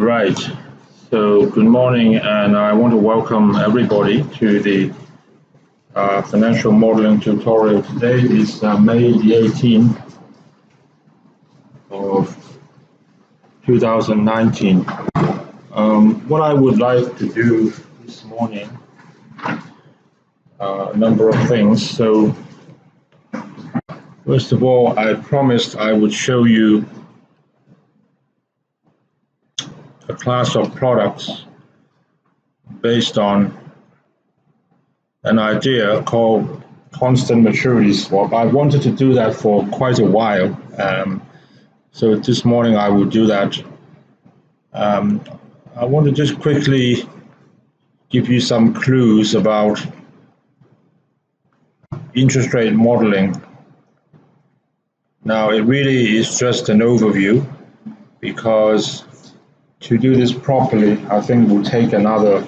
Right. So good morning, and I want to welcome everybody to the financial modeling tutorial. Today is May the 18th of 2019. What I would like to do this morning, a number of things. So first of all, I promised I would show you a class of products based on an idea called constant maturity swap. I wanted to do that for quite a while. So this morning I will do that. I want to just quickly give you some clues about interest rate modeling. Now, it really is just an overview, because to do this properly, I think it will take another,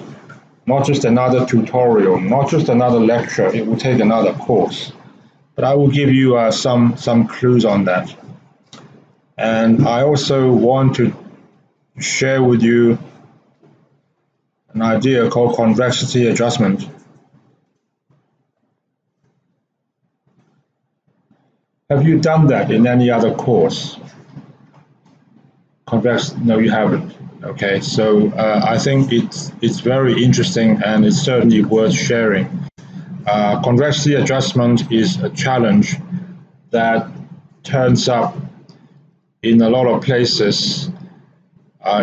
not just another tutorial, not just another lecture, it will take another course. But I will give you some clues on that. And I also want to share with you an idea called convexity adjustment. Have you done that in any other course? No, you haven't. Okay, so I think it's very interesting, and it's certainly worth sharing. Convexity adjustment is a challenge that turns up in a lot of places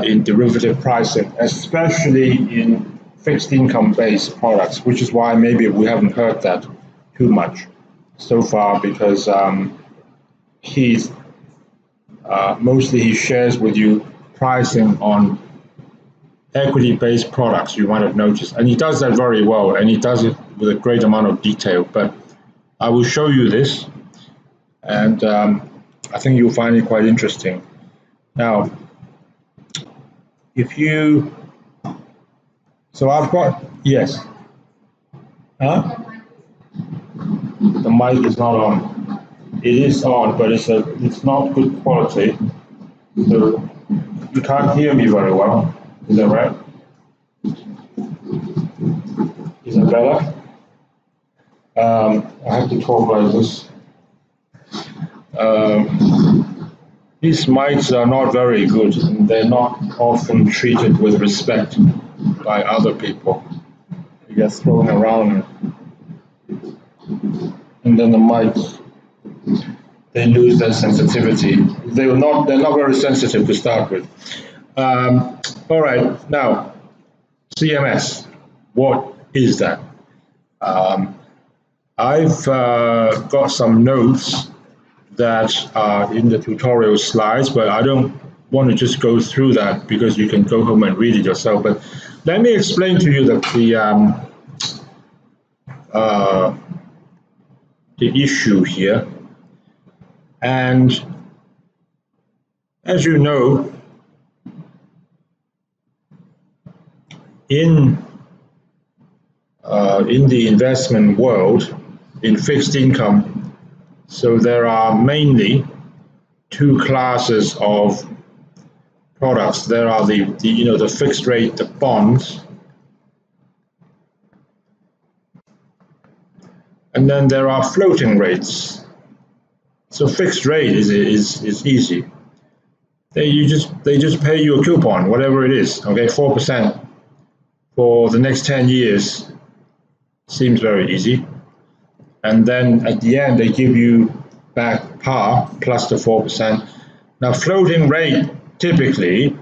in derivative pricing, especially in fixed income based products, which is why maybe we haven't heard that too much so far, because mostly he shares with you pricing on equity-based products, you might have noticed. And he does that very well, and he does it with a great amount of detail. But I will show you this, and I think you'll find it quite interesting. Now, so I've got, yes. Huh? The mic is not on. It is on, but it's not good quality. So you can't hear me very well. Is that right? Is it better? I have to talk like this. These mics are not very good, and they're not often treated with respect by other people. They get thrown around, and then the mics, they lose their sensitivity. They're not very sensitive to start with. All right, now, CMS, what is that? I've got some notes that are in the tutorial slides, but I don't want to just go through that, because you can go home and read it yourself. But let me explain to you the issue here. And as you know, in the investment world, in fixed income, so there are mainly two classes of products. There are the fixed rate, the bonds, and then there are floating rates. So fixed rate is easy. They just pay you a coupon, whatever it is. Okay, 4% for the next 10 years. Seems very easy. And then at the end, they give you back par plus the 4%. Now, floating rate typically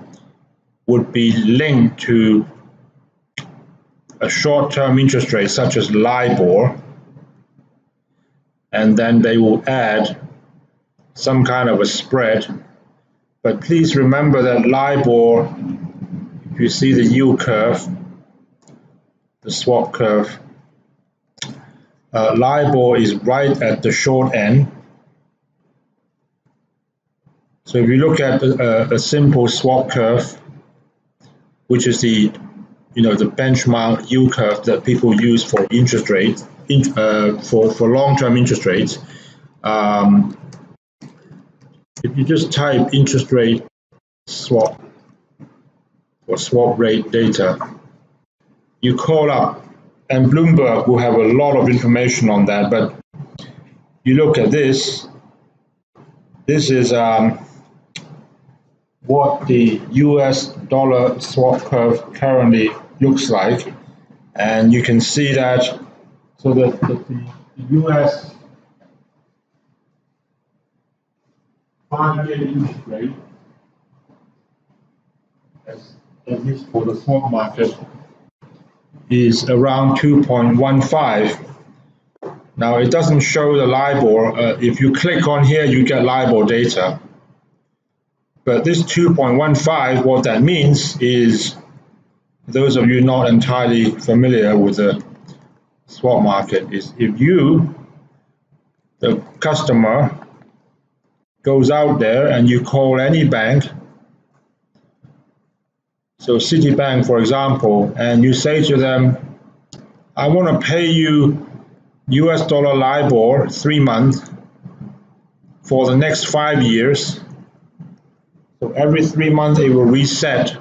would be linked to a short-term interest rate, such as LIBOR, and then they will add some kind of a spread. But please remember that LIBOR, if you see the yield curve, the swap curve, LIBOR is right at the short end. So if you look at a simple swap curve, which is the benchmark yield curve that people use for interest rates, for long-term interest rates, if you just type interest rate swap for swap rate data. You call up, and Bloomberg will have a lot of information on that, but you look at this. This is what the US dollar swap curve currently looks like, and you can see that, so that the US 5-year interest rate, at least for the swap market, is around 2.15. Now it doesn't show the LIBOR. If you click on here, you get LIBOR data. But this 2.15, what that means is, those of you not entirely familiar with the swap market, is if you, the customer, goes out there and you call any bank, so Citibank for example, and you say to them, I want to pay you US dollar LIBOR 3-month for the next 5 years. So every 3 months it will reset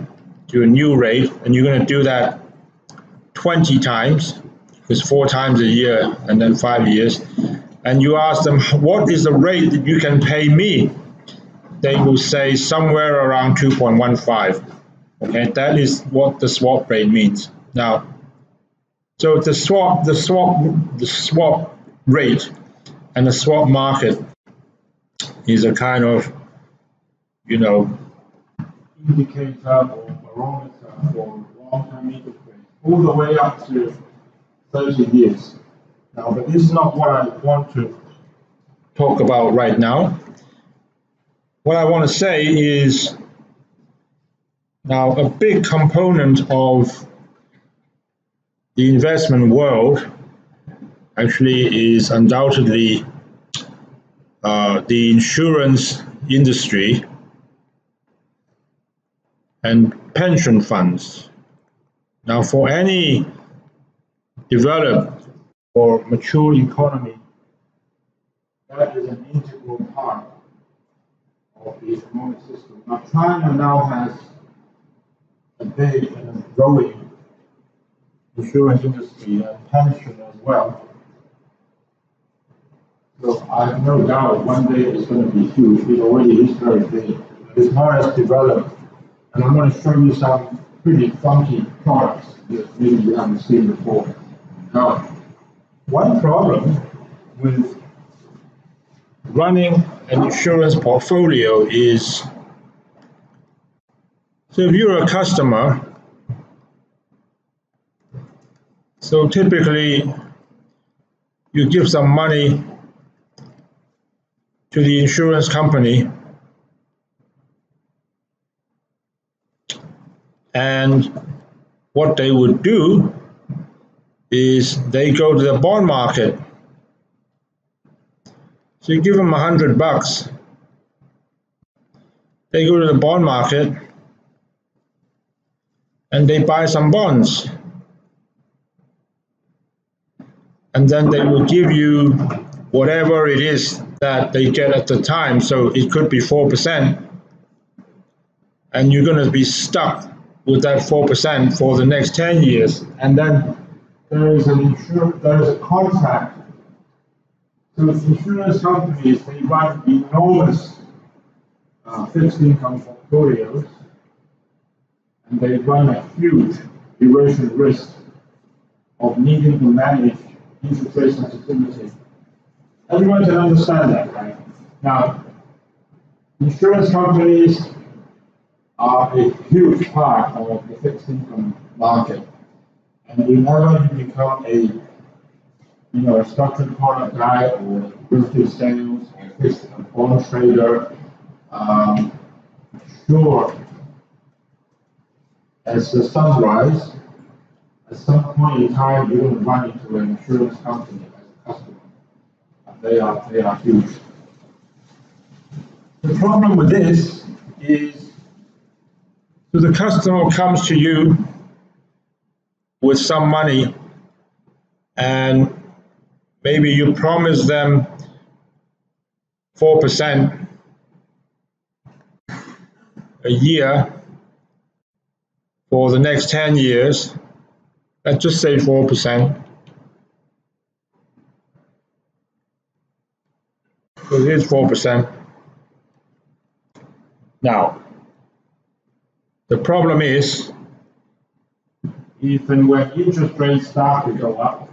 to a new rate, and you're going to do that 20 times, because 4 times a year and then 5 years. And you ask them, what is the rate that you can pay me? They will say somewhere around 2.15. Okay, that is what the swap rate means. Now, so the swap rate and the swap market is a kind of, indicator or barometer for long-term interest rates, all the way up to 30 years. Now, but this is not what I want to talk about right now. What I want to say is, now a big component of the investment world actually is undoubtedly the insurance industry and pension funds. Now, for any developed or mature economy, that is an integral part of the economic system. Now, China now has a big and growing insurance industry and pension as well. So I have no doubt one day it's going to be huge. It already is very big. It's not as developed. And I'm going to show you some pretty funky products that maybe you haven't seen before. Now, one problem with running an insurance portfolio is, so if you're a customer, so typically you give some money to the insurance company, and what they would do is they go to the bond market. So you give them $100, they go to the bond market and they buy some bonds, and then they will give you whatever it is that they get at the time. So it could be 4%, and you're going to be stuck with that 4% for the next 10 years. And then there is a contract. So insurance companies, they run enormous fixed income portfolios, and they run a huge duration risk of needing to manage interest rate sensitivity. Everyone can understand that, right? Now, insurance companies are a huge part of the fixed income market, and whenever you become a structured product guy or derivative sales or fixed bond trader, sure, as the sun rises, at some point in time you're going to run into an insurance company as a customer. They are huge. The problem with this is, so the customer comes to you with some money, and maybe you promise them 4% a year, for the next 10 years, let's just say 4%. So here's 4%. Now, the problem is, even when interest rates start to go up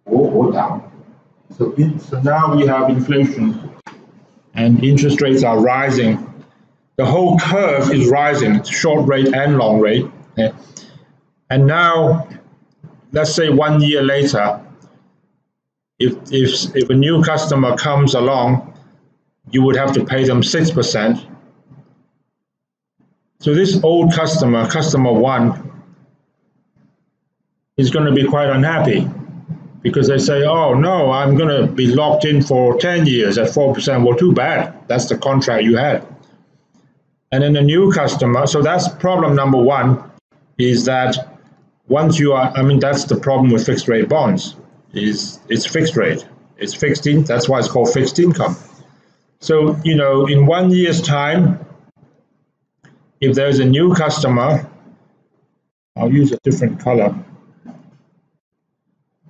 or down, so now we have inflation and interest rates are rising. The whole curve is rising, short rate and long rate. Okay? And now, let's say 1 year later, if a new customer comes along, you would have to pay them 6%. So this old customer, customer one, is going to be quite unhappy because they say, oh no, I'm going to be locked in for 10 years at 4%. Well, too bad. That's the contract you had. And then the new customer, so that's problem number one, is that once you are, that's the problem with fixed rate bonds, is it's fixed rate. It's fixed in, that's why it's called fixed income. So, in 1 year's time, if there's a new customer, I'll use a different color,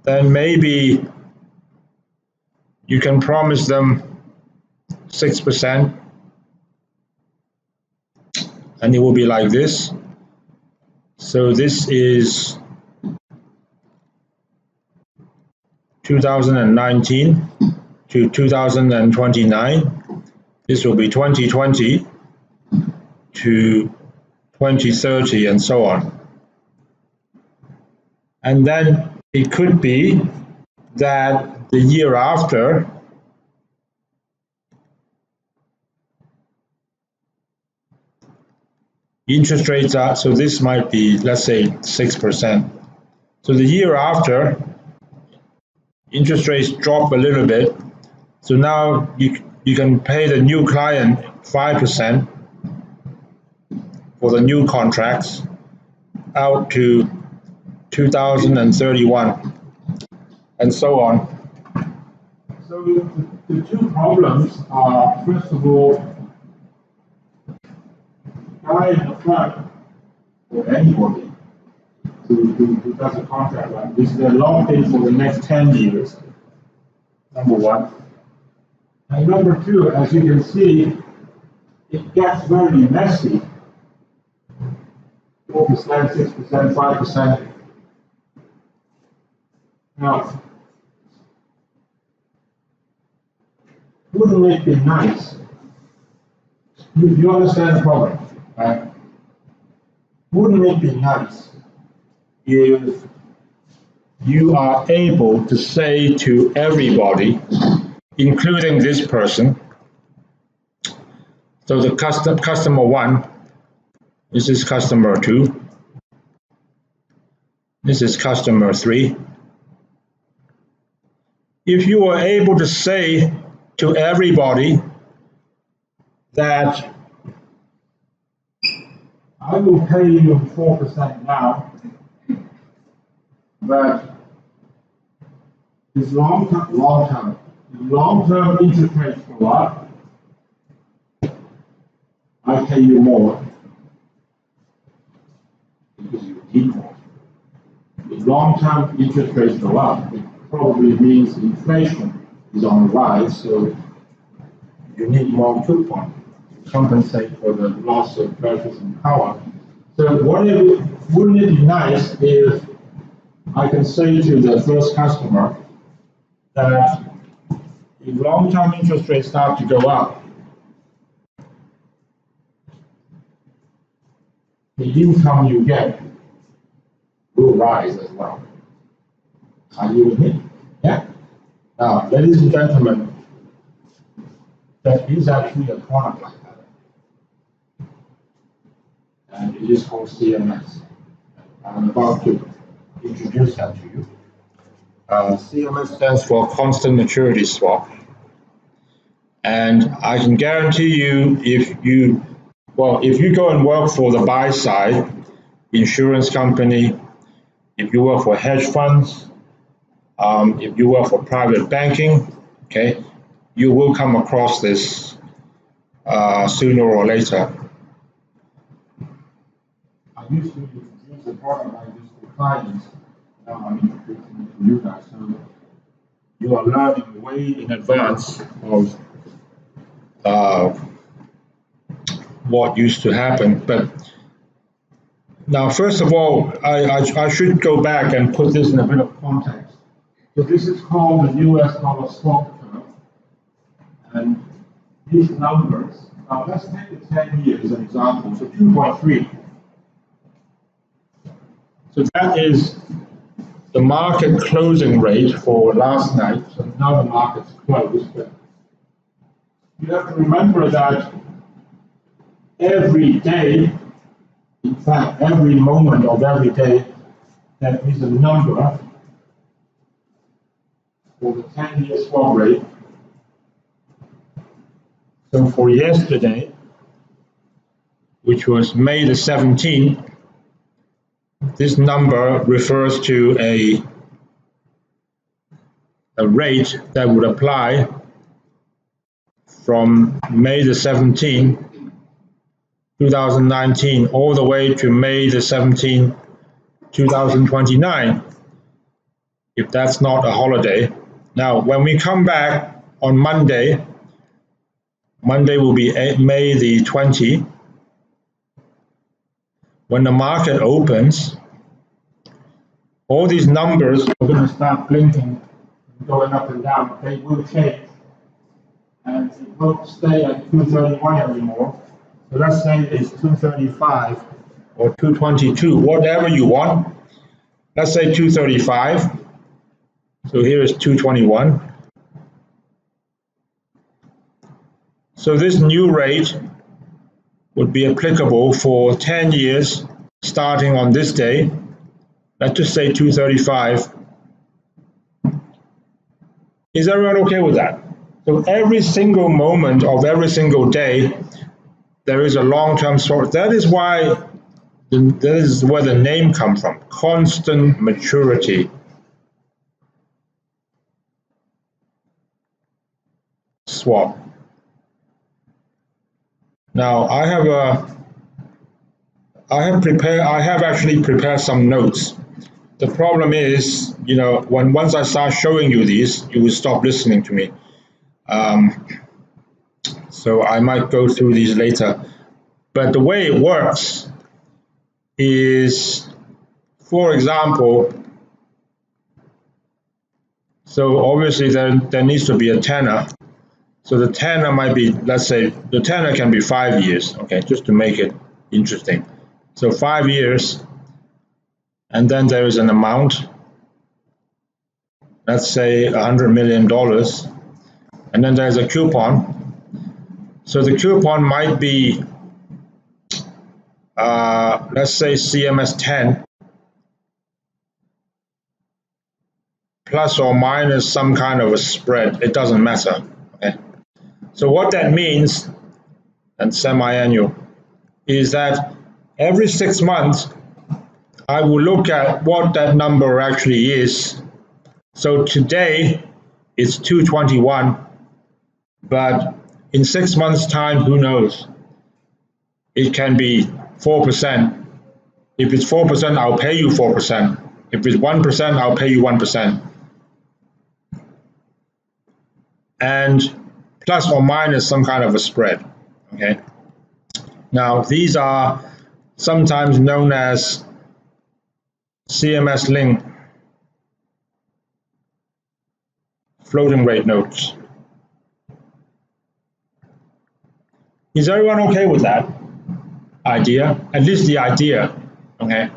then maybe you can promise them 6%, and it will be like this. So this is 2019 to 2029. This will be 2020 to 2030 and so on. And then it could be that the year after, interest rates are, so this might be, let's say 6%. So the year after, interest rates drop a little bit. So now you can pay the new client 5% for the new contracts out to 2031 and so on. So the two problems are, first of all, guy in the front, or anybody who does a contract like this, they're locked in for the next 10 years, number one. And number two, as you can see, it gets very messy. 4%, 6%, 5%. Now, wouldn't it be nice? You understand the problem, right? Wouldn't it be nice if you are able to say to everybody, including this person, so the customer one, this is customer two, this is customer three. If you are able to say to everybody that I will pay you 4% now, but this long-term interest rates go up, I pay you more because you need more. If long-term interest rates go up, it probably means inflation is on the rise, so you need more coupon to compensate for the loss of purchasing power. So wouldn't it be nice if I can say to the first customer that if long-term interest rates start to go up, the income you get will rise as well. Are you with me? Yeah? Now, ladies and gentlemen, there is actually a product like that. And it is called CMS. I'm about to introduce that to you. CMS stands for Constant Maturity Swap. And I can guarantee you, if you go and work for the buy side, insurance company, if you work for hedge funds, if you work for private banking, okay, you will come across this sooner or later. I used to introduce a product like this to clients. Now I'm introducing it to you guys. So you are learning way in advance of what used to happen. But now, first of all, I should go back and put this in a bit of context. So this is called the US dollar swap curve. And these numbers, now let's take the 10 years as an example. So 2.3. So that is the market closing rate for last night. So now the market's closed. But you have to remember that every day, in fact, every moment of every day, there is a number for the 10-year swap rate. So for yesterday, which was May the 17th, this number refers to a rate that would apply from May the 17th, 2019, all the way to May the 17th, 2029, if that's not a holiday. Now, when we come back on Monday, Monday will be May the 20th. When the market opens, all these numbers are going to start blinking, going up and down. They will change, and it won't stay at 231 anymore. So let's say it's 235 or 222, whatever you want. Let's say 235. So here is 221. So this new rate would be applicable for 10 years starting on this day. Let's just say 235. Is everyone okay with that? So every single moment of every single day, there is a long-term swap. That is why, that is where the name comes from, constant maturity. Swap. Now I have actually prepared some notes. The problem is, you know, once I start showing you these, you will stop listening to me. So I might go through these later. But the way it works is, for example, so obviously there needs to be a tenor. So the tenor might be, let's say, the tenor can be 5 years, okay, just to make it interesting. So 5 years, and then there is an amount, let's say $100 million, and then there's a coupon. So the coupon might be, let's say CMS 10, plus or minus some kind of a spread, it doesn't matter, okay? So what that means, and semi-annual, is that every 6 months, I will look at what that number actually is. So today, it's 221, but in 6 months' time, who knows? It can be 4%. If it's 4%, I'll pay you 4%. If it's 1%, I'll pay you 1%. And plus or minus some kind of a spread, okay? Now, these are sometimes known as CMS link floating rate notes. Is everyone okay with that idea? At least the idea, okay?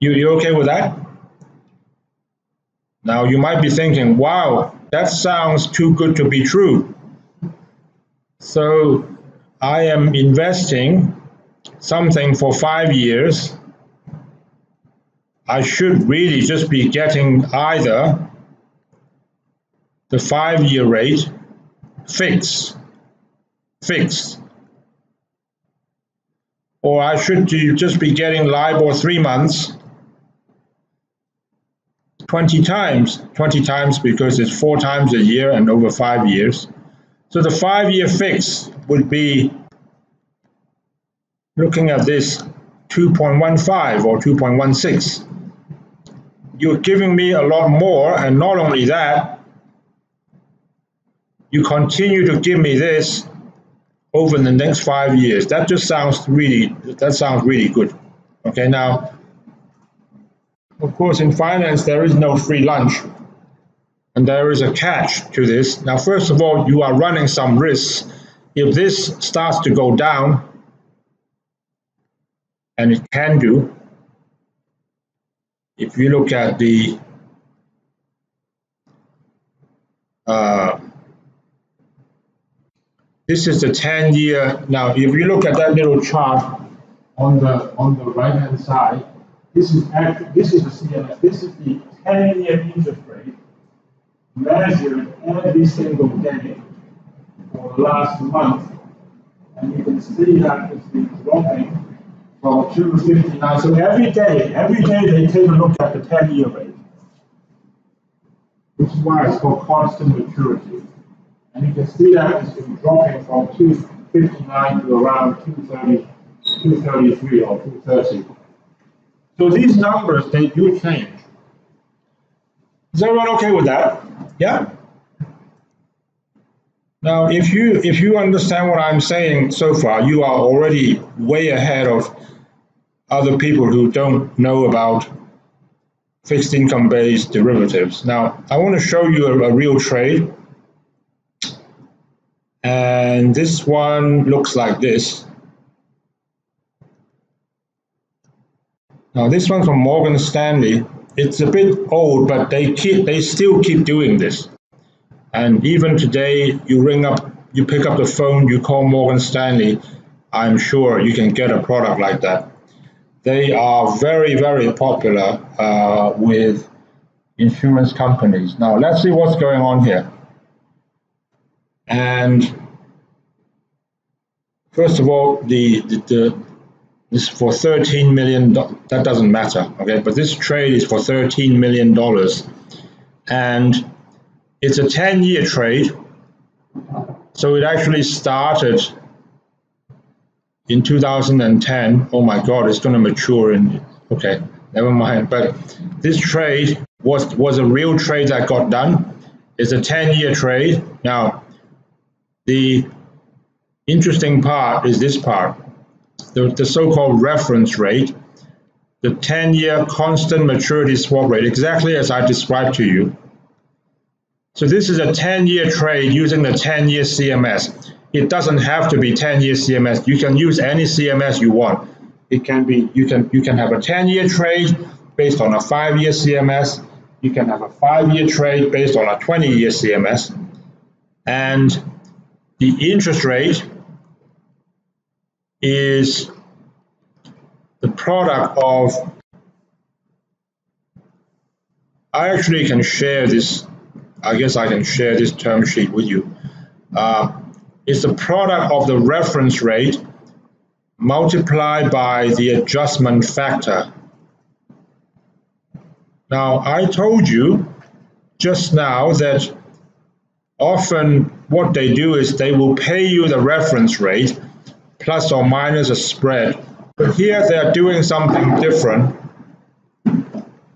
You okay with that? Now, you might be thinking, wow, that sounds too good to be true. So I am investing something for 5 years. I should really just be getting either the 5-year rate fixed, or I should just be getting LIBOR 3 months 20 times because it's 4 times a year and over 5 years. So the 5-year fix would be, looking at this, 2.15 or 2.16. You're giving me a lot more, and not only that, you continue to give me this over the next 5 years. That sounds really good. Okay, now, of course, in finance, there is no free lunch, and there is a catch to this. Now, first of all, you are running some risks. If this starts to go down, and it can do, if you look at the this is the 10-year. Now, if you look at that little chart on the right-hand side, this is the CMS. This is the 10-year interest rate measured every single day for the last month, and you can see that it's been dropping from 259. So every day they take a look at the 10-year rate, which is why it's called constant maturity. And you can see that it's been dropping from 259 to around 230, 233 or 230. So these numbers, they do change. Is everyone okay with that? Yeah? Now, if you understand what I'm saying so far, you are already way ahead of other people who don't know about fixed income based derivatives. Now, I want to show you a real trade. And this one looks like this. Now, this one from Morgan Stanley. It's a bit old, but they still keep doing this. And even today, you pick up the phone, you call Morgan Stanley, I'm sure you can get a product like that. They are very, very popular with insurance companies. Now, let's see what's going on here. And first of all, this for $13 million. That doesn't matter, okay? But this trade is for $13 million, and it's a 10-year trade. So it actually started in 2010. Oh my God, it's going to mature in. Okay, never mind. But this trade was a real trade that got done. It's a 10-year trade. Now, the interesting part is this part, the so-called reference rate, the 10-year constant maturity swap rate, exactly as I described to you. So this is a 10-year trade using the 10-year CMS. It doesn't have to be 10-year CMS. You can use any CMS you want. It can be, you can have a 10-year trade based on a 5-year CMS. You can have a 5-year trade based on a 20-year CMS. And the interest rate is the product of, I actually can share this, I guess I can share this term sheet with you. It's the product of the reference rate multiplied by the adjustment factor. Now, I told you just now that often what they do is they will pay you the reference rate plus or minus a spread. But here they're doing something different.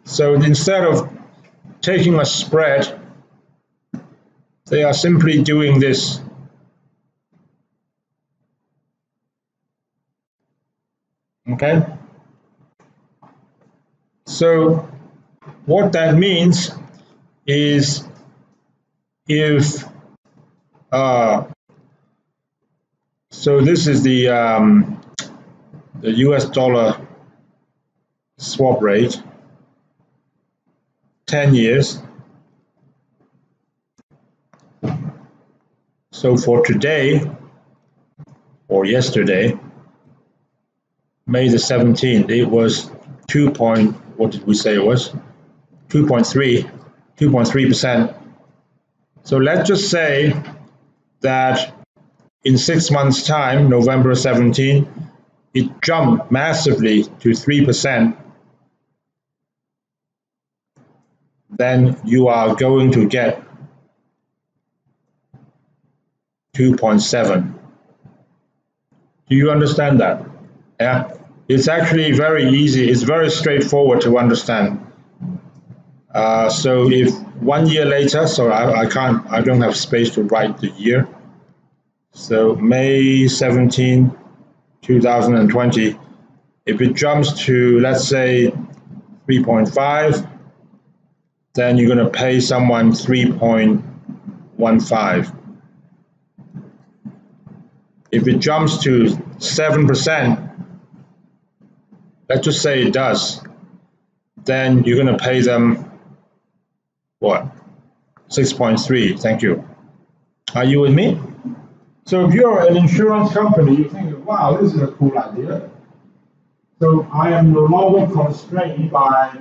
So instead of taking a spread, they are simply doing this. Okay? So what that means is if so this is the US dollar swap rate, 10 years. So for today or yesterday, May the 17th, it was what did we say it was? 2.3%. So let's just say that in 6 months' time, November 17, it jumped massively to 3%. Then you are going to get 2.7. Do you understand that? Yeah. It's actually very easy. It's very straightforward to understand. So if 1 year later, so I don't have space to write the year. So May 17, 2020, if it jumps to, let's say, 3.5, then you're going to pay someone 3.15. If it jumps to 7%, let's just say it does, then you're going to pay them what? 6.3. Thank you. Are you with me? So if you're an insurance company, you think, wow, this is a cool idea. So I am no longer constrained by,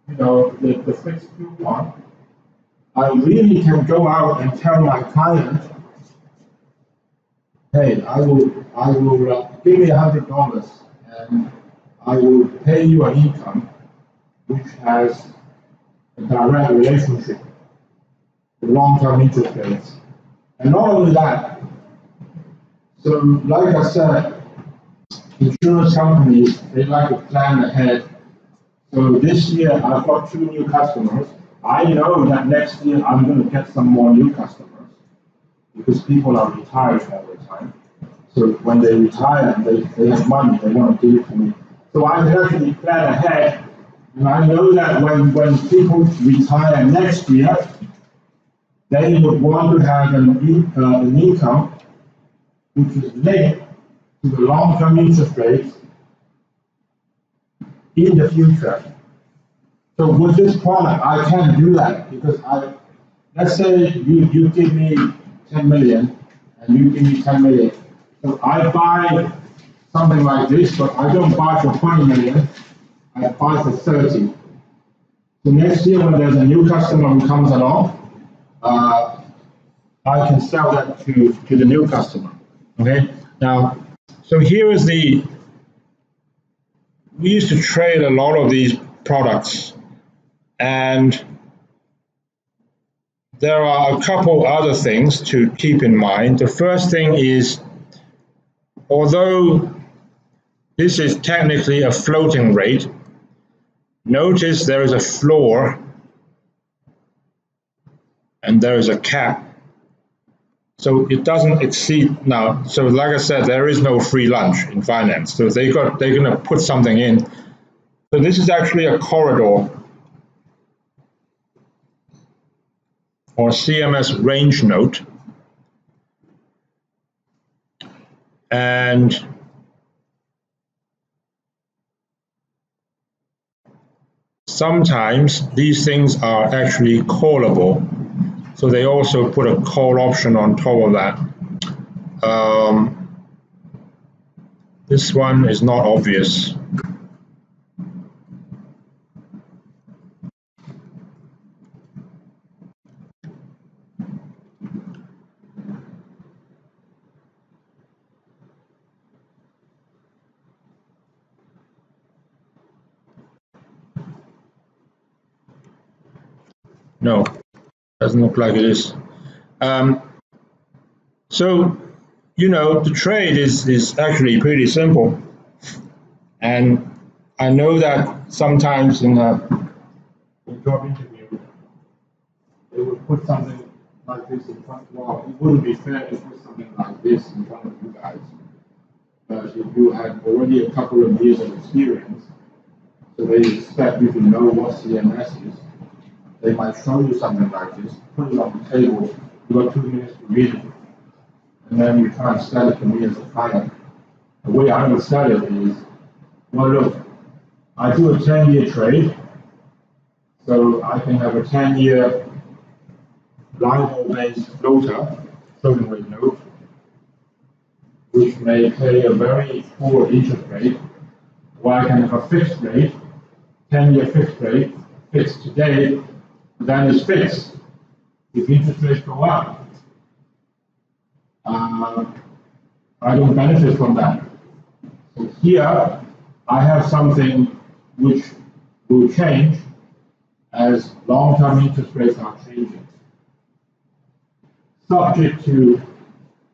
the fixed coupon. I really can go out and tell my client, hey, I will give me $100 and I will pay you an income which has a direct relationship with long-term interest rates. And not only that, so like I said, insurance companies, they like to plan ahead. So this year I've got 2 new customers. I know that next year I'm going to get some more new customers because people are retired all the time. So when they retire, they have money, they want to give it to me. So I can actually plan ahead, and I know that when people retire next year, they would want to have an income which is linked to the long-term interest rates in the future. So with this product, I can't do that because let's say you give me 10 million and you give me 10 million. So I buy something like this, but I don't buy for 20 million, I buy for 30. So next year when there's a new customer who comes along, I can sell that to the new customer, okay? Now, so here is we used to trade a lot of these products, and there are a couple other things to keep in mind. The first thing is, although this is technically a floating rate, notice there is a floor and there is a cap. So it doesn't exceed now. So like I said, there is no free lunch in finance. So they're going to put something in. So this is actually a corridor or CMS range note. And sometimes these things are actually callable. So they also put a call option on top of that. This one is not obvious. No, doesn't look like it is. So, the trade is actually pretty simple. And I know that sometimes in a job interview, they would put something like this in front. Well, it wouldn't be fair to put something like this in front of you guys. But if you had already a couple of years of experience, so they expect you to know what CMS is, they might show you something like this, put it on the table, you got 2 minutes to read it, and then you try and sell it to me as a client. The way I would sell it is, well, look, I do a 10-year trade, so I can have a 10-year LIBOR-based floating rate note, which may pay a very poor interest rate, or I can have a fixed rate, 10-year fixed rate, fixed today, then it's fixed. If interest rates go up, I don't benefit from that. So here, I have something which will change as long-term interest rates are changing. Subject to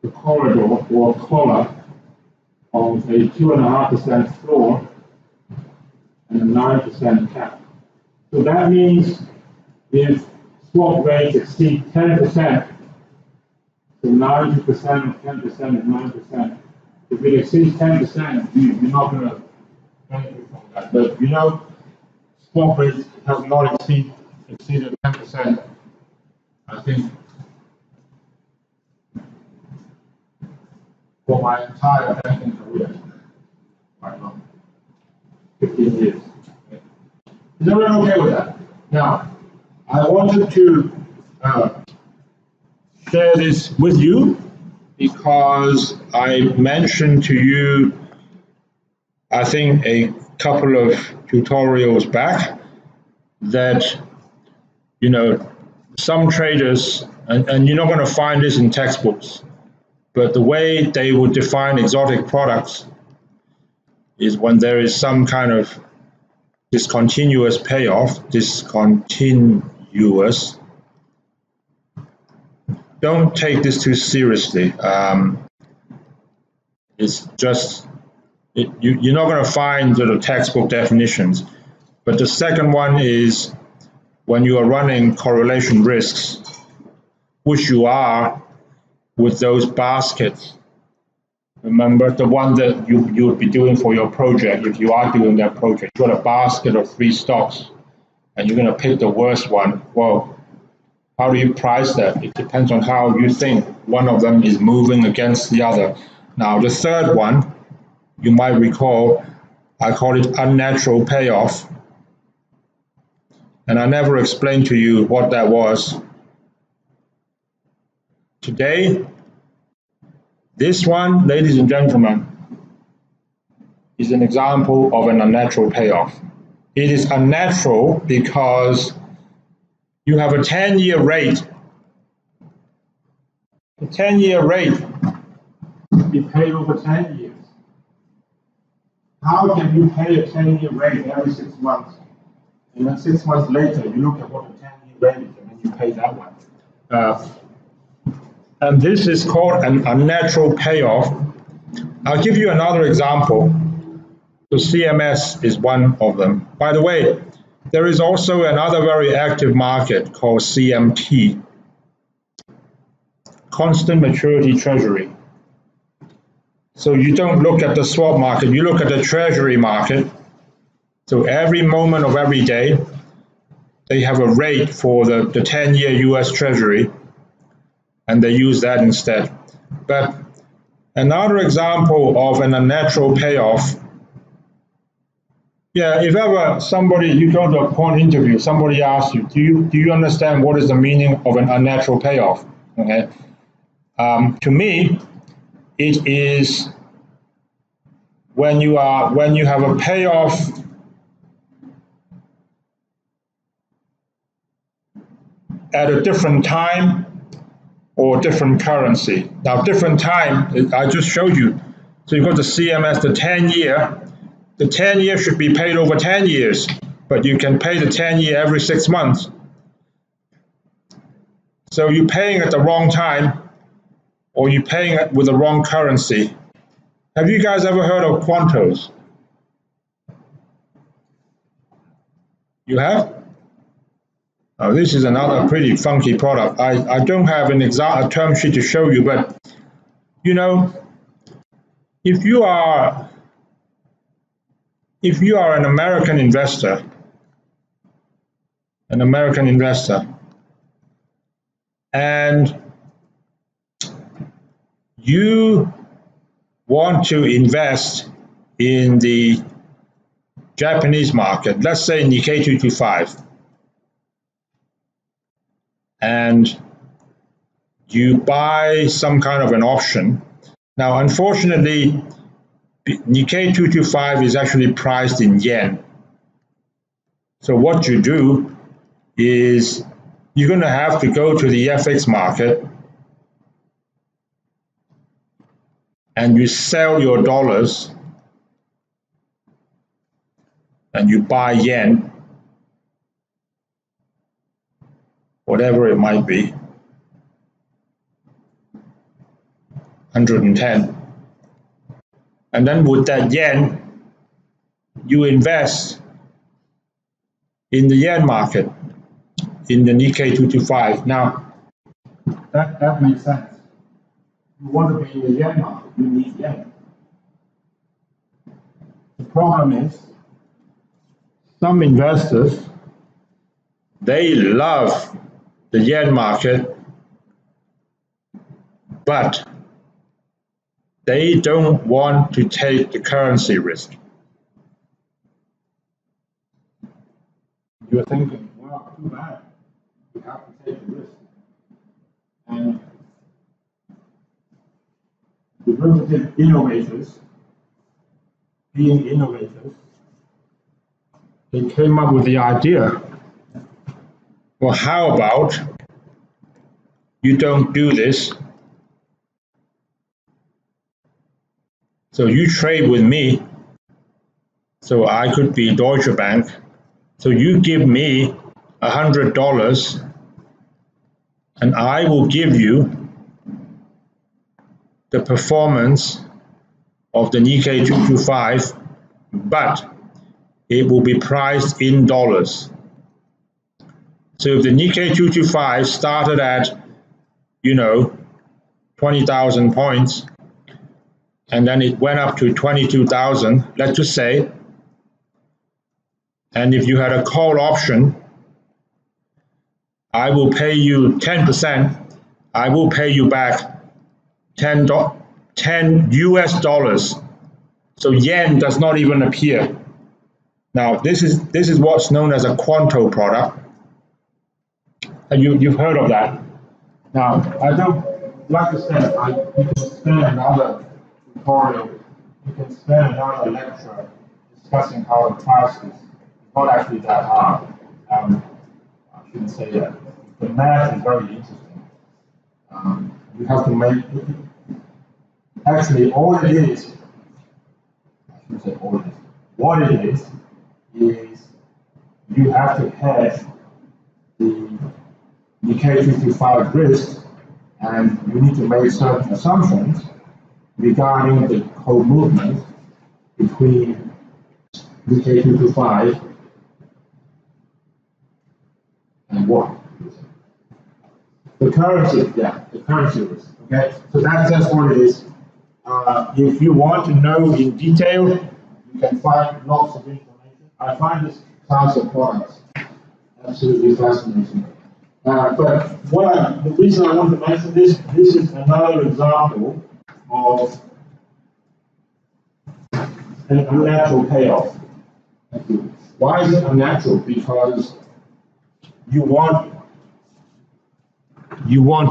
the corridor or collar of a 2.5% floor and a 9% cap. So that means if swap rates exceed 10%, so 90% of 10% is 9%. If it exceeds 10%, you're not going to benefit from that. But you know, swap rates have not exceeded 10%, I think, for my entire banking career. Quite long. 15 years. Is everyone okay with that? Now, I wanted to share this with you because I mentioned to you, I think a couple of tutorials back, that, you know, some traders, and you're not going to find this in textbooks, but the way they would define exotic products is when there is some kind of discontinuous payoff, discontinuous. Don't take this too seriously. It's just, you're not going to find the textbook definitions. But the second one is when you are running correlation risks, which you are with those baskets. Remember, the one that you would be doing for your project, if you are doing that project, you've got a basket of 3 stocks, and you're going to pick the worst one. Well, how do you price that? It depends on how you think one of them is moving against the other. Now, the third one, you might recall, I call it unnatural payoff. And I never explained to you what that was. Today, this one, ladies and gentlemen, is an example of an unnatural payoff. It is unnatural because you have a 10-year rate. The 10-year rate is paid over 10 years. How can you pay a 10-year rate every 6 months? And then 6 months later, you look at what the 10-year rate is, and then you pay that one. And this is called an unnatural payoff. I'll give you another example. The CMS is one of them. By the way, there is also another very active market called CMT, Constant Maturity Treasury. So you don't look at the swap market, you look at the treasury market. So every moment of every day, they have a rate for the 10-year US Treasury, and they use that instead. But another example of an unnatural payoff, yeah, if ever you go to a quant interview, somebody asks you, do you understand what is the meaning of an unnatural payoff? Okay. To me, it is when you have a payoff at a different time or different currency. Now, different time, I just showed you. So you've got the CMS, the 10-year. The 10-year should be paid over 10 years, but you can pay the 10-year every 6 months. So you're paying at the wrong time, or you're paying it with the wrong currency. Have you guys ever heard of Quantos? You have? Oh, this is another pretty funky product. I don't have a term sheet to show you, but you know, if you are an American investor, and you want to invest in the Japanese market, let's say Nikkei 225, and you buy some kind of an option. Now, unfortunately, Nikkei 225 is actually priced in yen. So what you do is you're going to have to go to the FX market and you sell your dollars and you buy yen, whatever it might be, 110. And then with that yen, you invest in the yen market, in the Nikkei 225. Now, that makes sense. You want to be in the yen market, you need yen. The problem is, some investors, they love the yen market, but they don't want to take the currency risk. You're thinking, well, too bad. You have to take the risk. And derivative innovators, being innovators, they came up with the idea, well, how about you don't do this? So you trade with me, so I could be Deutsche Bank. So you give me $100 and I will give you the performance of the Nikkei 225, but it will be priced in dollars. So if the Nikkei 225 started at, 20,000 points, and then it went up to 22,000, let's just say, and if you had a call option, I will pay you 10%, I will pay you back 10 US dollars. So yen does not even appear. Now, this is what's known as a Quanto product. And you've heard of that. Now, I don't, like I said, you can spend another tutorial, you can spend another lecture discussing how to price this. It's not actually that hard. I shouldn't say that. The math is very interesting. You have to make, actually all it is, I shouldn't say all it is, what it is you have to hedge the Nikkei 225 risk, and you need to make certain assumptions regarding the whole movement between Nikkei 225 and what? The currency, the currency risk, okay? So that's just what it is. If you want to know in detail, you can find lots of information. I find this class of products absolutely fascinating. But the reason I want to mention this is another example of an unnatural payoff. Why is it unnatural? Because you want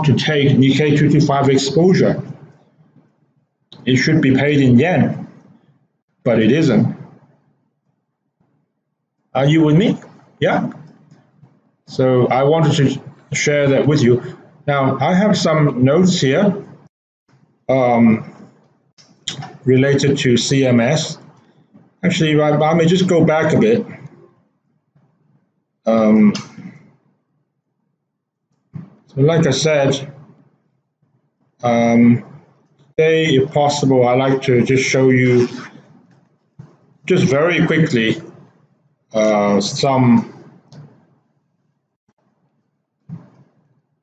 to take Nikkei 225 exposure. It should be paid in yen, but it isn't. Are you with me? Yeah. So I wanted to share that with you. Now, I have some notes here related to CMS. Actually, I may just go back a bit. So like I said, today, if possible, I'd like to just show you, just very quickly, some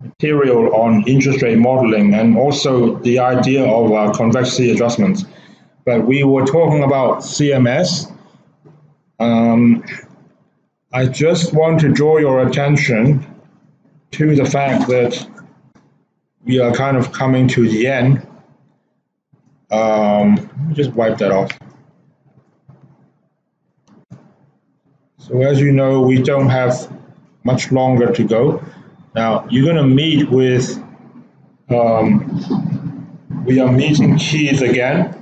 material on interest rate modeling and also the idea of convexity adjustments. But we were talking about CMS. I just want to draw your attention to the fact that we are kind of coming to the end. Let me just wipe that off. So as you know, we don't have much longer to go. Now, you're going to meet with, we are meeting Keith again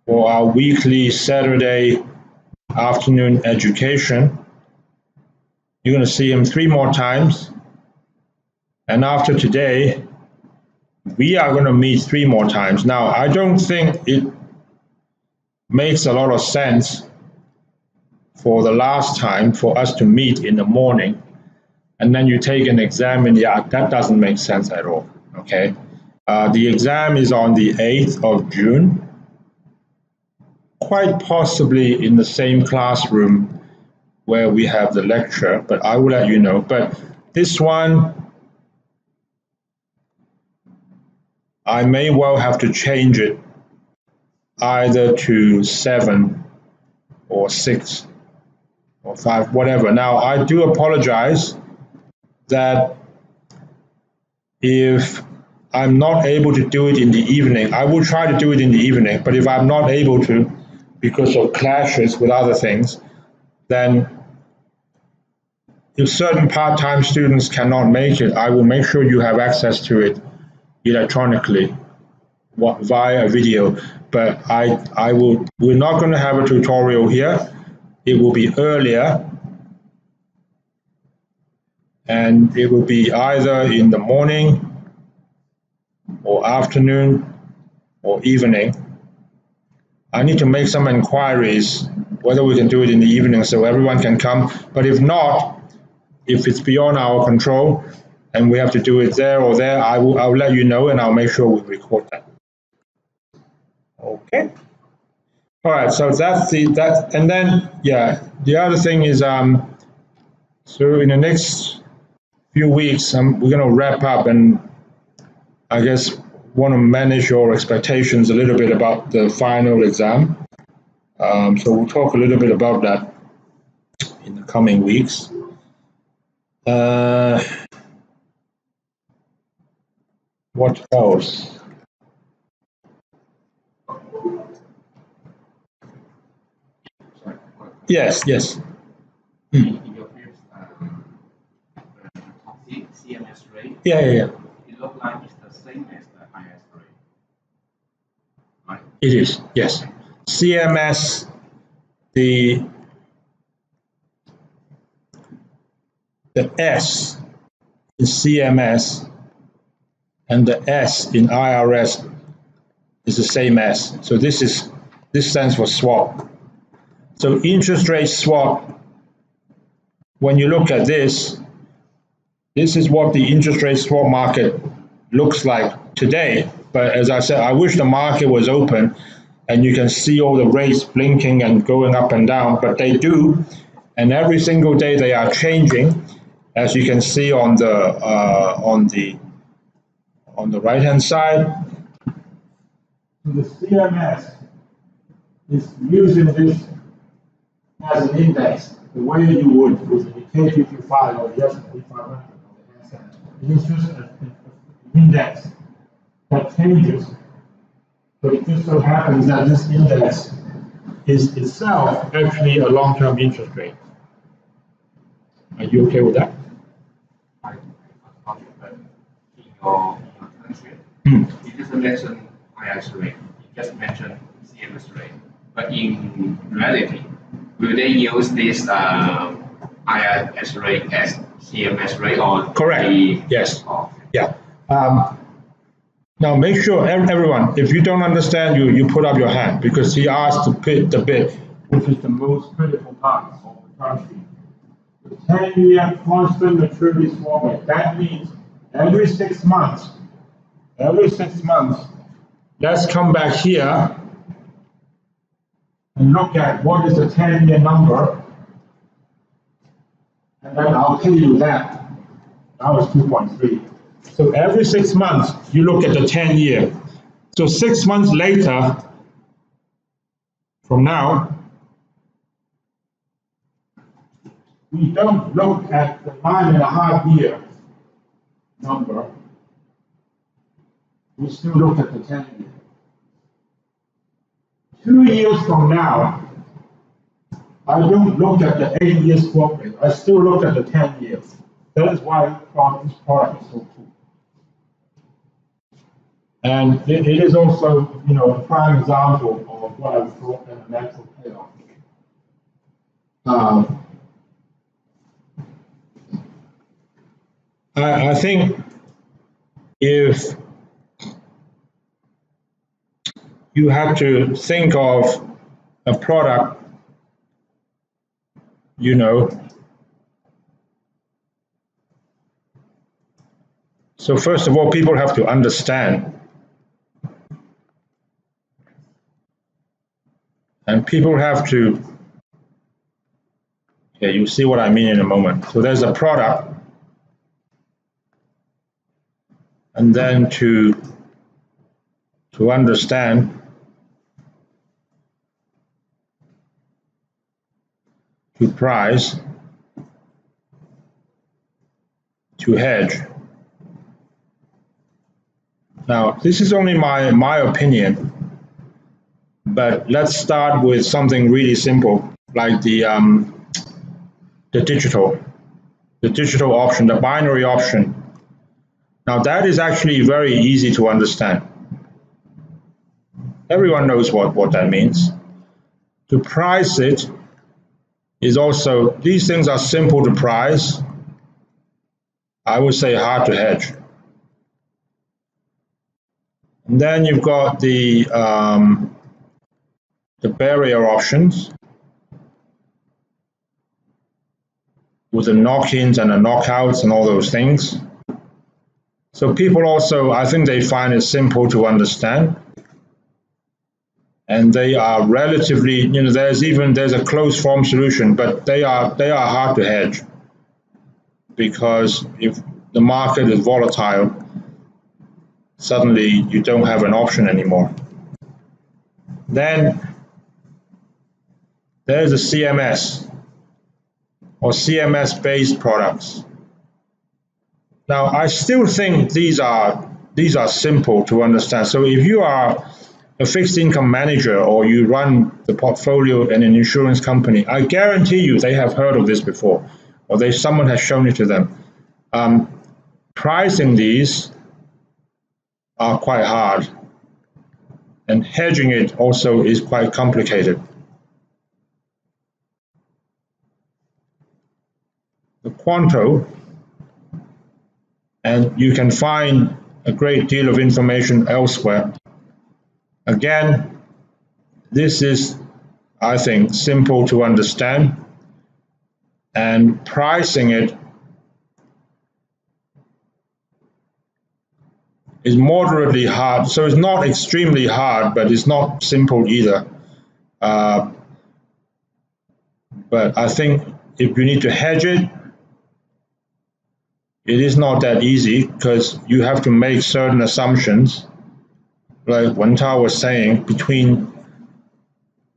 for our weekly Saturday afternoon education. You're going to see him 3 more times. And after today, we are going to meet 3 more times. Now, I don't think it makes a lot of sense for the last time for us to meet in the morning and then you take an exam, and that doesn't make sense at all, okay? The exam is on the 8th of June, quite possibly in the same classroom where we have the lecture, but I will let you know. But this one, I may well have to change it either to 7 or 6 or 5, whatever. Now, I do apologize that if I'm not able to do it in the evening, I will try to do it in the evening, but if I'm not able to because of clashes with other things, then if certain part-time students cannot make it, I will make sure you have access to it electronically via a video. But we're not going to have a tutorial here. It will be earlier, and it will be either in the morning or afternoon or evening. I need to make some inquiries whether we can do it in the evening so everyone can come. But if not, if it's beyond our control and we have to do it there or there, I'll let you know and I'll make sure we record that. Okay. All right. So that's and then the other thing is so in the next few weeks we're going to wrap up, and I guess want to manage your expectations a little bit about the final exam. So we'll talk a little bit about that in the coming weeks. What else? Yes. In your previous CMS rate, Yeah. it looks like it's the same as the IS rate, right? It is, yes. CMS, the S in CMS and the S in IRS is the same S. So this stands for swap. So interest rate swap, when you look at this is what the interest rate swap market looks like today. But as I said, I wish the market was open and you can see all the rates blinking and going up and down, but they do. And every single day they are changing, as you can see on the right-hand side. The CMS is using this as an index, the way you would with the KQ5 or the S&P 500. It's just an index that changes, but it just so happens that this index is itself actually a long-term interest rate. Are you okay with that? I thought that in your transcript, you just mentioned IS rate, you just mentioned CMS rate, but in reality, will they use this IS rate as CMS rate or? Correct. Yes. Oh. Yeah. Now make sure everyone, if you don't understand, you put up your hand, because he asked to pick the bit, which is the most critical part of the term sheet. The 10-year constant maturity swap rate. That means every 6 months, let's come back here and look at what is the 10-year number, and then I'll tell you that. Now it's 2.3. So every 6 months, you look at the 10-year. So 6 months later, from now, we don't look at the 9.5-year number. We still look at the 10-year. 2 years from now, I don't look at the 8-year swap rate. I still look at the 10 years. That is why this product is so cool. And it is also, a prime example of what I would call a natural payoff. I think if you had to think of a product, so first of all, people have to understand And people have to, yeah, you'll see what I mean in a moment. So there's a product, and then to understand, to price, to hedge. Now, this is only my opinion, but let's start with something really simple, like the digital option, the binary option. Now, that is actually very easy to understand. Everyone knows what that means. To price it is also, these things are simple to price. I would say hard to hedge. And then you've got the barrier options with the knock-ins and the knockouts and all those things. So people also, I think they find it simple to understand. And they are relatively, you know, there's a closed form solution, but they are hard to hedge, because if the market is volatile, suddenly you don't have an option anymore. Then there's a CMS or CMS-based products. Now, I still think these are simple to understand. So if you are a fixed income manager or you run the portfolio in an insurance company, I guarantee you they have heard of this before, or someone has shown it to them. Pricing these are quite hard, and hedging it also is quite complicated. The Quanto, and you can find a great deal of information elsewhere. Again, this is, I think, simple to understand, and pricing it is moderately hard. So it's not extremely hard, but it's not simple either. But I think if you need to hedge it, it is not that easy, because you have to make certain assumptions. Like Wentao was saying, between,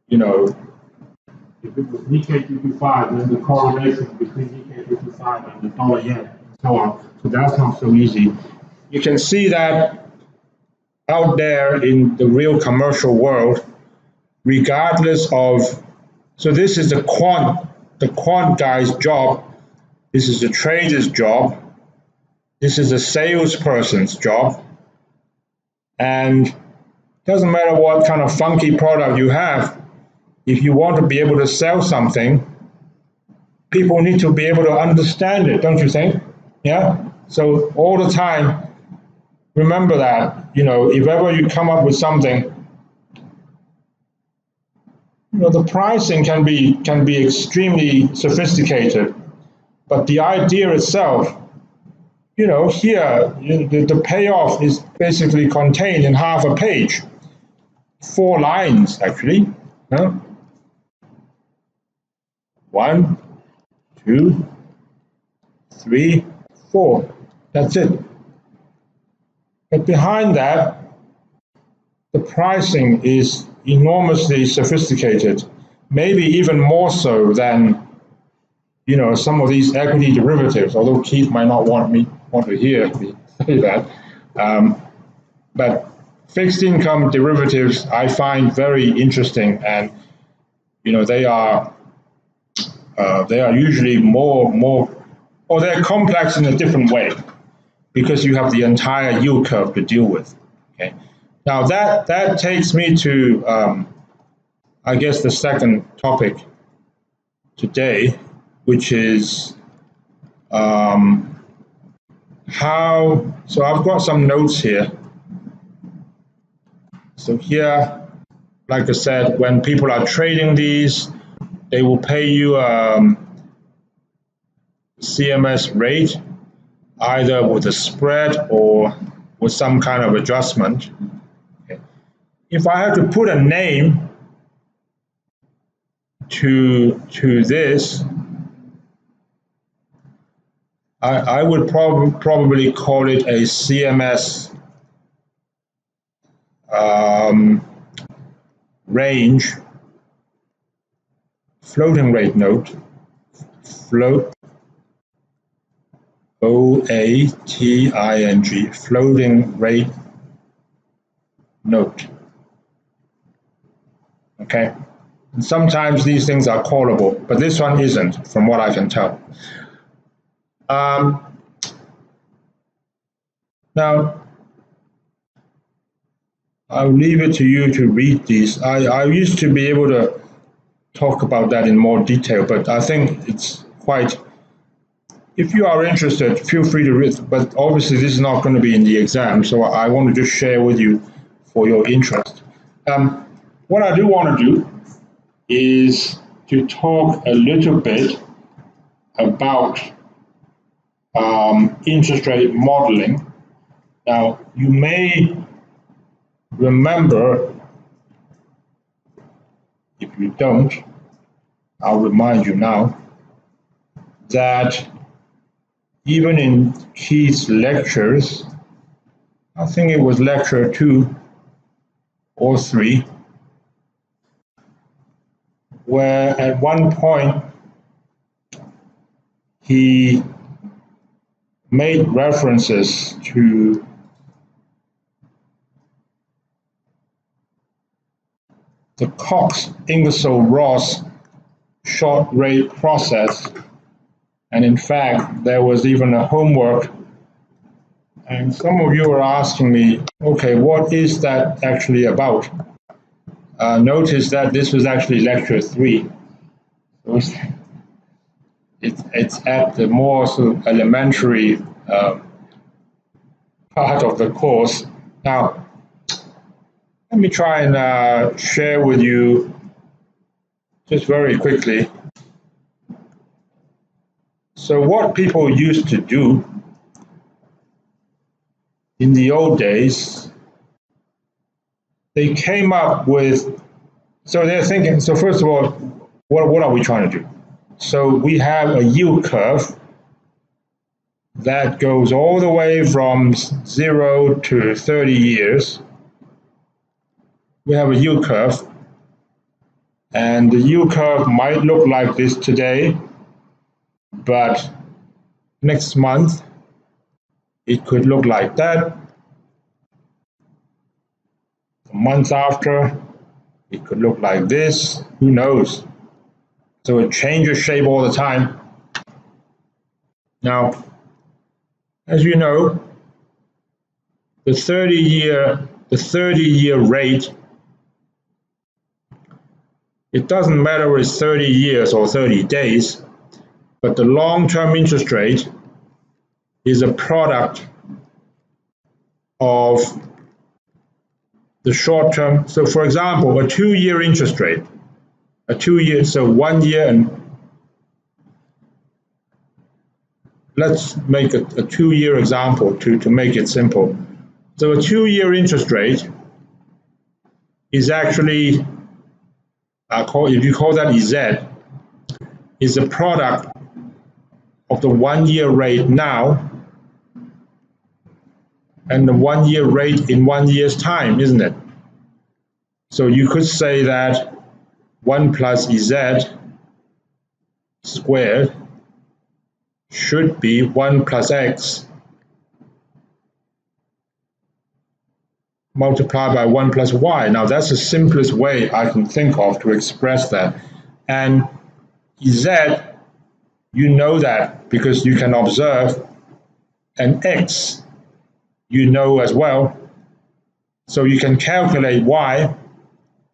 you know, if it was Nikkei 225, then the correlation between Nikkei 225 and the dollar yen, and so on. So that's not so easy. You can see that out there in the real commercial world, regardless of, so this is the quant guy's job, this is the trader's job, this is a salesperson's job, and it doesn't matter what kind of funky product you have, if you want to be able to sell something, people need to be able to understand it, don't you think? Yeah? So all the time, remember that, you know, if ever you come up with something, you know, the pricing can be extremely sophisticated, but the idea itself, you know, here, the payoff is basically contained in half a page. 4 lines, actually. Huh? 1, 2, 3, 4. That's it. But behind that, the pricing is enormously sophisticated, maybe even more so than, you know, some of these equity derivatives, although Keith might not want to hear me say that. But fixed income derivatives I find very interesting, and, you know, they are usually more, or they're complex in a different way, because you have the entire yield curve to deal with. Okay. Now that takes me to, I guess, the second topic today, which is how, so I've got some notes here. So here, like I said, when people are trading these, they will pay you CMS rate, either with a spread or with some kind of adjustment. Okay. If I have to put a name to this, I would probably call it a CMS range floating rate note, float, OATING, floating rate note. Okay, and sometimes these things are callable, but this one isn't, from what I can tell. Now, I'll leave it to you to read these. I used to be able to talk about that in more detail, but I think it's quite, if you are interested, feel free to read, but obviously this is not going to be in the exam, so I want to just share with you for your interest. What I do want to do is to talk a little bit about interest rate modeling. Now, you may remember, if you don't, I'll remind you now, that even in Keith's lectures, I think it was lecture 2 or 3, where at one point he made references to the Cox-Ingersoll-Ross short rate process, and in fact there was even a homework, and some of you are asking me, okay, what is that actually about? Notice that this was actually lecture 3. It's at the more sort of elementary part of the course. Now, let me try and share with you just very quickly. So what people used to do in the old days, they came up with, so they're thinking, so first of all, what are we trying to do? So we have a yield curve that goes all the way from 0 to 30 years. We have a yield curve, and the yield curve might look like this today, but next month it could look like that. A month after, it could look like this. Who knows? So it changes shape all the time. Now, as you know, the 30-year rate, it doesn't matter if it's 30 years or 30 days, but the long-term interest rate is a product of the short-term. So for example, a 2-year interest rate, a 2-year, so 1 year, and let's make a 2-year example to make it simple. So a 2-year interest rate is actually, if you call that EZ, is a product of the 1-year rate now and the 1-year rate in 1 year's time, isn't it? So you could say that 1 plus EZ squared should be 1 plus X multiplied by 1 plus Y. Now that's the simplest way I can think of to express that. And EZ, you know that because you can observe, and X, you know as well. So you can calculate Y,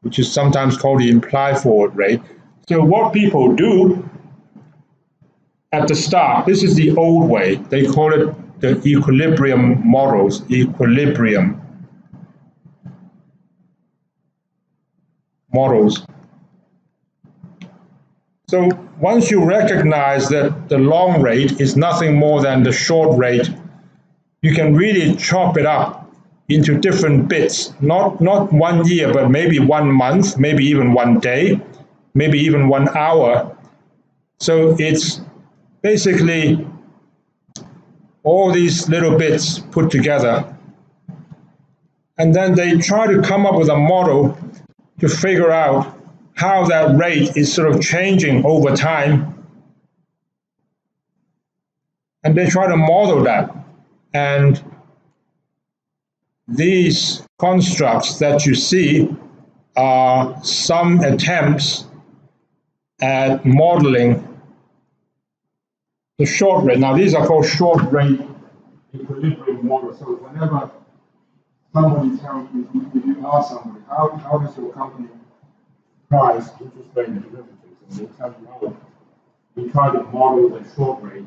which is sometimes called the implied forward rate. So what people do at the start, this is the old way, they call it the equilibrium models, equilibrium models. So once you recognize that the long rate is nothing more than the short rate, you can really chop it up into different bits, not 1 year, but maybe 1 month, maybe even 1 day. maybe even 1 hour. So it's basically all these little bits put together. And then they try to come up with a model to figure out how that rate is sort of changing over time. And they try to model that. And these constructs that you see are some attempts at modeling the short rate. Now, these are called short rate equilibrium models. So whenever somebody tells you, if you ask somebody, how does your company price interest rate derivatives? And they tell you, oh, we try to model the short rate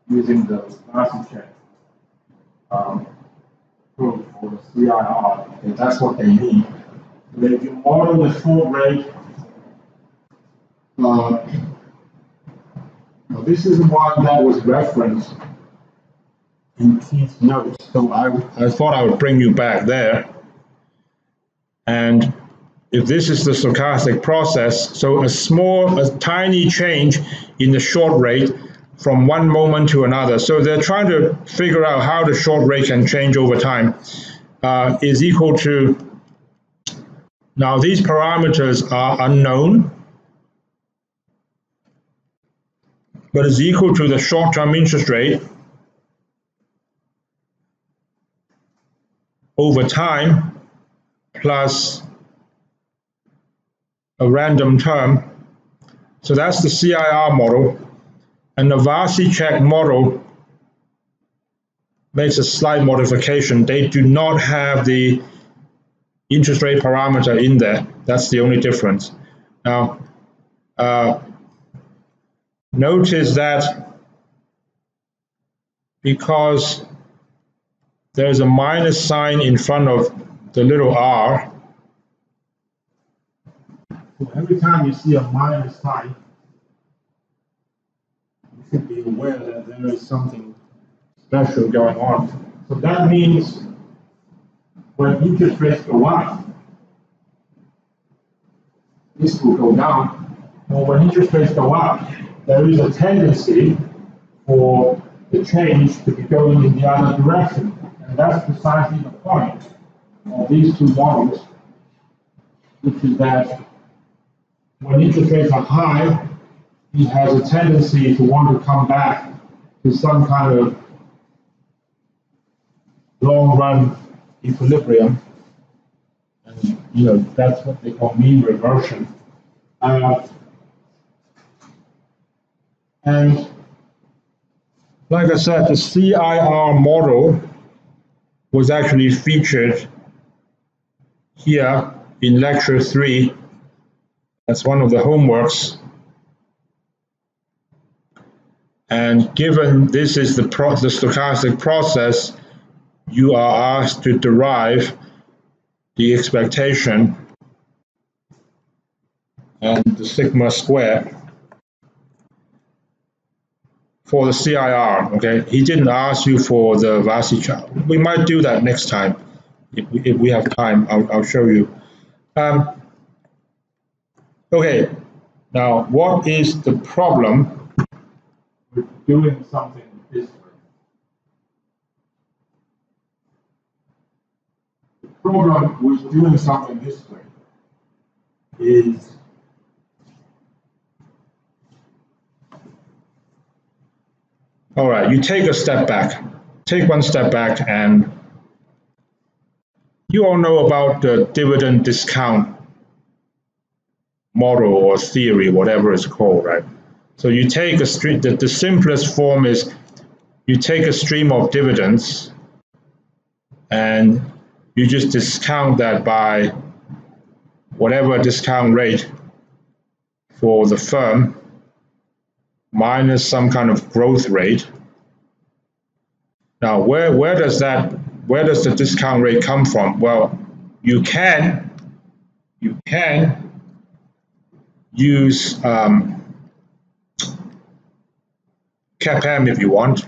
using the Varsicek approach for the CIR, and that's what they mean. So if you model the short rate, now this is the one that was referenced in Keith's notes. So I thought I would bring you back there. And if this is the stochastic process, so a tiny change in the short rate from one moment to another. So they're trying to figure out how the short rate can change over time is equal to, now these parameters are unknown, but is equal to the short-term interest rate over time plus a random term. So that's the CIR model. And the Varsicek model makes a slight modification. They do not have the interest rate parameter in there. That's the only difference. Now, notice that because there's a minus sign in front of the little r, so every time you see a minus sign, you should be aware that there is something special going on. So that means when interest rates go up, this will go down. Or when interest rates go up, there is a tendency for the change to be going in the other direction. And that's precisely the point of these two models, which is that when interest rates are high, it has a tendency to want to come back to some kind of long-run equilibrium. And, you know, that's what they call mean reversion. And like I said, the CIR model was actually featured here in lecture 3. That's one of the homeworks. And given this is the stochastic process, you are asked to derive the expectation and the sigma square for the CIR, okay? He didn't ask you for the Varsicek. We might do that next time. If we have time, I'll show you. Okay, now what is the problem with doing something this way? The problem with doing something this way is all right, you take a step back. Take one step back, and you all know about the dividend discount model or theory, whatever it's called, right? So you take a stream, the simplest form is you take a stream of dividends and you just discount that by whatever discount rate for the firm minus some kind of growth rate. Now, where does the discount rate come from? Well, you can use CAPM if you want.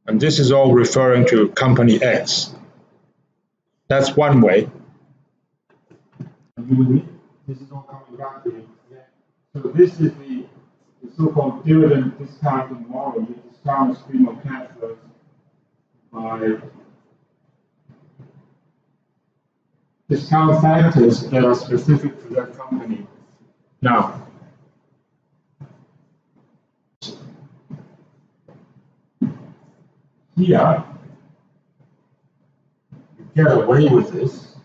And this is all referring to company X. That's one way. you with me? This is all coming back to you. Yeah. So this is the so-called dividend discounting model. You discount the stream of cash flows by discount factors that are specific to that company. Now, here, you get away with this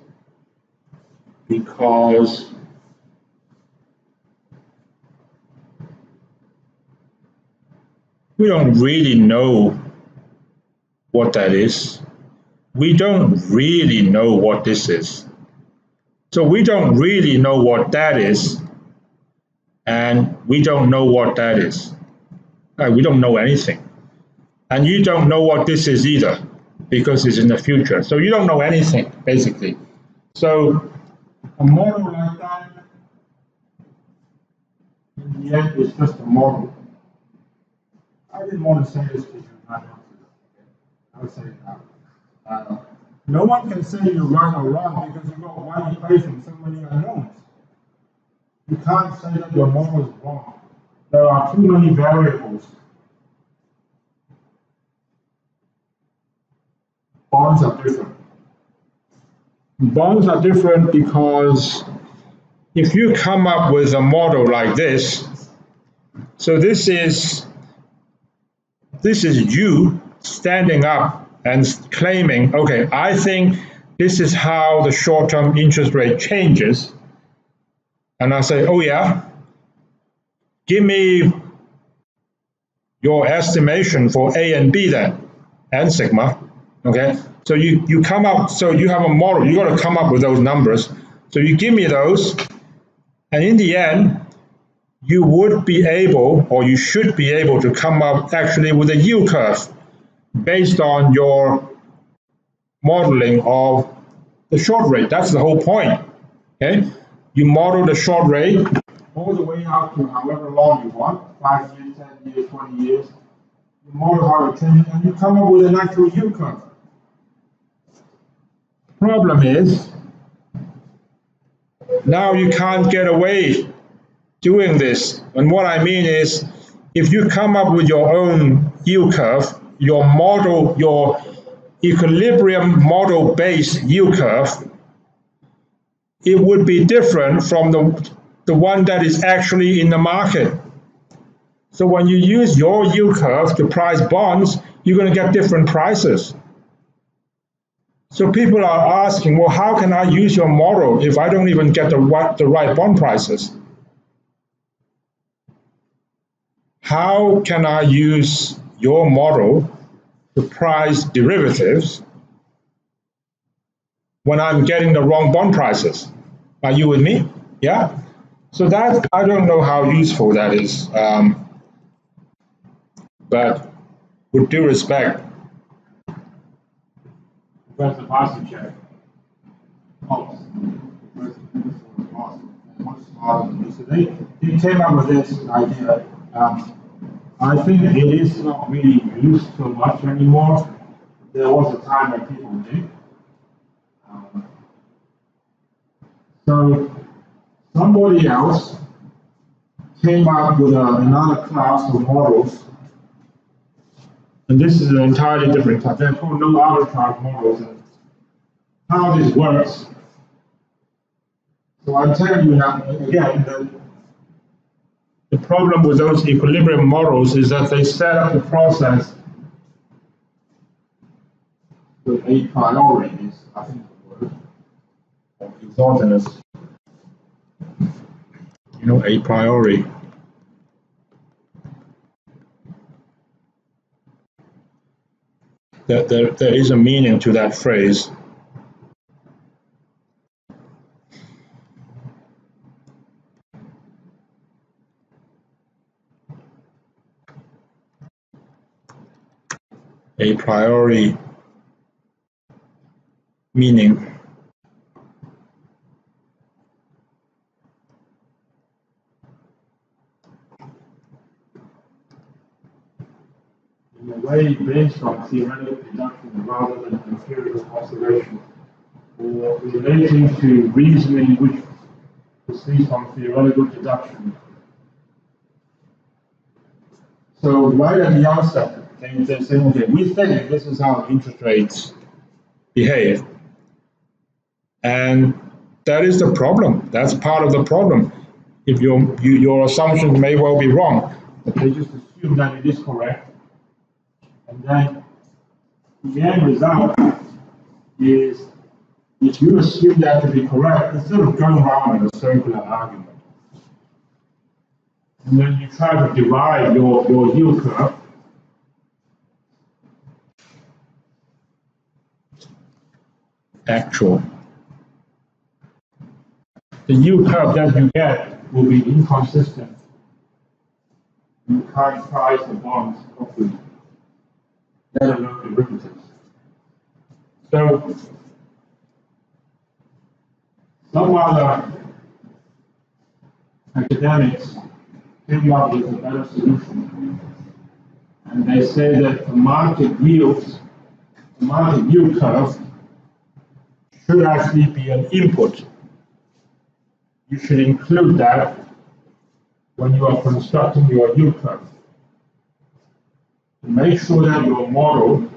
because we don't really know what that is. We don't really know what this is. So we don't really know what that is, and we don't know what that is. We don't know anything. And you don't know what this is either, because it's in the future. So you don't know anything, basically. So a model like that, in the end, is just a model. I didn't want to say this because you're not I would say it now. No one can say you're right or wrong because you've got one equation, so many unknowns. You can't say that your model is wrong. There are too many variables. Bonds are different. Bonds are different because if you come up with a model like this, so this is you standing up and claiming, okay, I think this is how the short-term interest rate changes. And I say, oh yeah, give me your estimation for A and B then, and sigma, okay? So you come up, so you have a model, you got to come up with those numbers. So you give me those, and in the end, you would be able, or you should be able to come up actually with a yield curve based on your modeling of the short rate. That's the whole point, okay? You model the short rate all the way out to however long you want, 5 years, 10 years, 20 years. You model how it changes, and you come up with an actual yield curve. Problem is, now you can't get away doing this. And what I mean is, if you come up with your own yield curve, your model, your equilibrium model-based yield curve, it would be different from the one that is actually in the market. So when you use your yield curve to price bonds, you're going to get different prices. So people are asking, well, how can I use your model if I don't even get the right bond prices? How can I use your model to price derivatives when I'm getting the wrong bond prices? Are you with me? Yeah? So that, I don't know how useful that is. But with due respect, Professor Basicek, so they came up with this idea. I think it is not really used so much anymore. There was a time when people did. So somebody else came up with another class of models, and this is an entirely different type. They're called no arbitrage models. And how this works. So I'm telling you now, again, that the problem with those equilibrium models is that they set up the process with a priori, is I think the word, or exogenous. You know, a priori. There is a meaning to that phrase. A priori meaning. In a way based on theoretical deduction rather than empirical observation, or relating to reasoning which proceed from theoretical deduction. So right at the outset, they say, okay, we think this is how interest rates behave. And that is the problem. That's part of the problem. If your assumptions may well be wrong, but they just assume that it is correct. And then the end result is, if you assume that to be correct, instead of going around in a circular argument, and then you try to derive your yield curve, actual. The yield curve that you get will be inconsistent. You can't price the bonds properly, let alone derivatives. So some other academics came up with a better solution. And they say that the market yield curve should actually be an input. You should include that when you are constructing your yield curve. To make sure that your model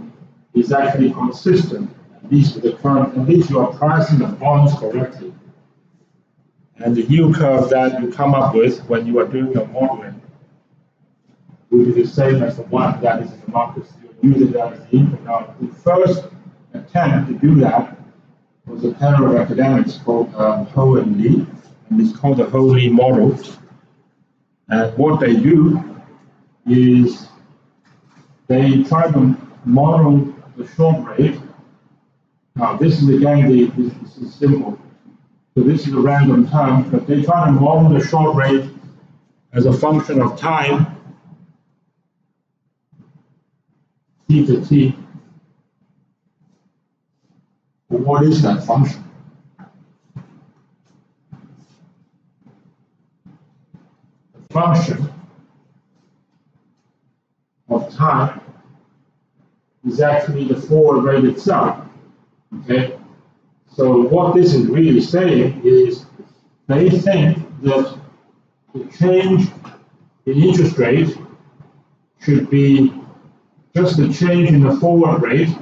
is actually consistent, at least with the current, at least you are pricing the bonds correctly. And the yield curve that you come up with when you are doing your modeling will be the same as the one that is in the market. You're using that as the input. Now, the first attempt to do that was a pair of academics called Ho and Lee, and it's called the Ho-Lee model. And what they do is they try to model the short rate. Now, this is again, this is simple. So this is a random term, but they try to model the short rate as a function of time, t to t. But what is that function? The function of time is actually the forward rate itself. Okay? So what this is really saying is they think that the change in interest rate should be just the change in the forward rate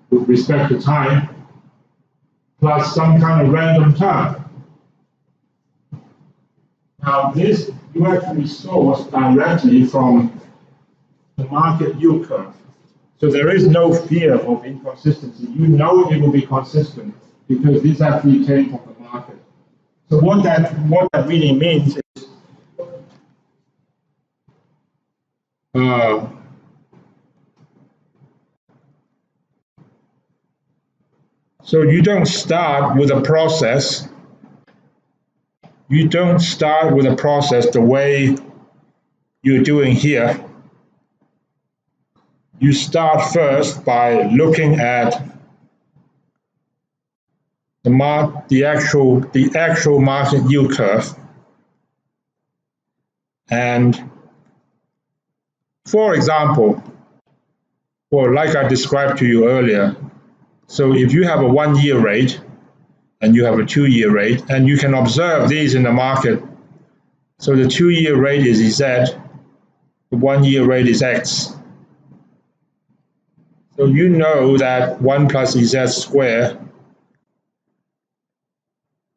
with respect to time plus some kind of random term. Now this you actually source directly from the market yield curve. So there is no fear of inconsistency. You know it will be consistent because this actually came from the market. So what that really means is so you don't start with a process. You don't start with a process the way you're doing here. You start first by looking at the actual market yield curve, and for example, or like I described to you earlier, so if you have a 1-year rate and you have a 2-year rate, and you can observe these in the market. So the 2-year rate is Z, the 1-year rate is X. So you know that 1 plus Z squared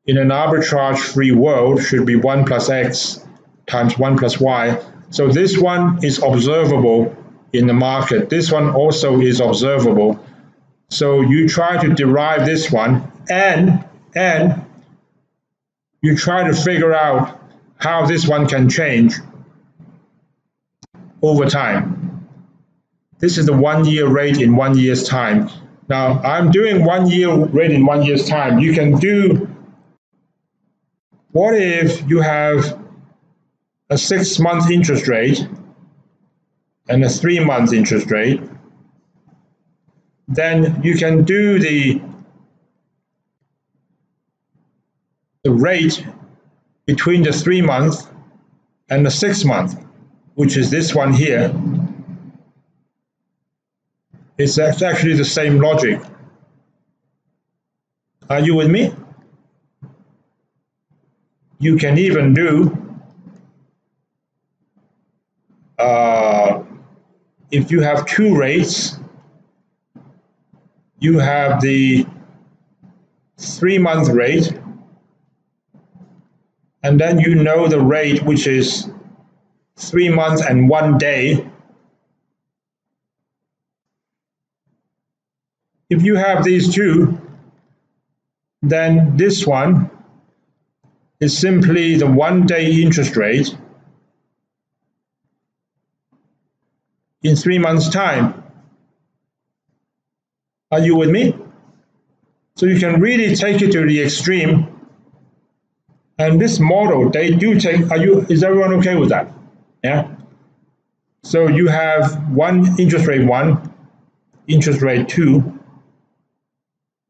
in an arbitrage-free world should be 1 plus X times 1 plus Y. So this one is observable in the market. This one also is observable. So you try to derive this one, and you try to figure out how this one can change over time. This is the 1-year rate in 1 year's time. Now, I'm doing 1-year rate in 1 year's time. You can do, what if you have a 6-month interest rate and a 3-month interest rate? Then you can do the rate between the 3-month and the 6-month, which is this one here. It's actually the same logic. Are you with me? you can even do, if you have two rates, you have the 3-month rate, and then you know the rate which is 3 months and 1 day. If you have these two, then this one is simply the 1-day interest rate in 3 months' time. Are you with me? So you can really take it to the extreme. And this model, they do take, is everyone okay with that? Yeah? So you have interest rate 1, interest rate 2,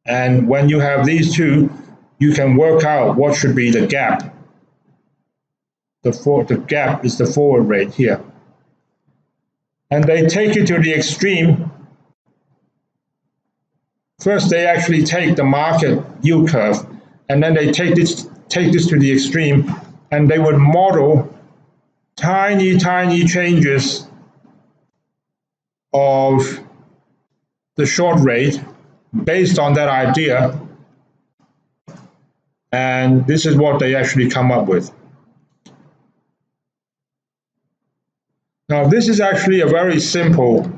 and when you have these two, you can work out what should be the gap. The gap is the forward rate here. And they take it to the extreme. First, they actually take the market yield curve, and then they take this to the extreme, and they would model tiny changes of the short rate based on that idea, and this is what they actually come up with. Now, this is actually a very simple,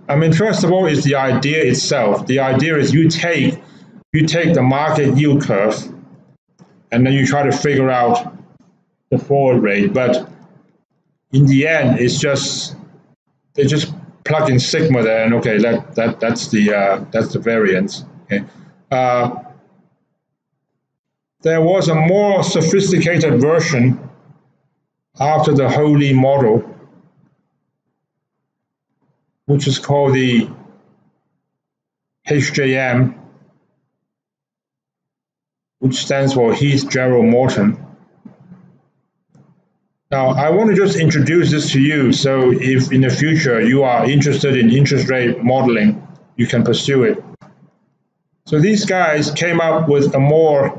first of all, is the idea itself. The idea is you take the market yield curve, and then you try to figure out the forward rate, but in the end, it's just, they just plug in sigma there, and okay, that's the variance. Okay. There was a more sophisticated version after the Holy model, which is called the HJM, which stands for Heath, Jarrell, Morton. Now, I want to just introduce this to you, so if in the future you are interested in interest rate modeling, you can pursue it. So these guys came up with a more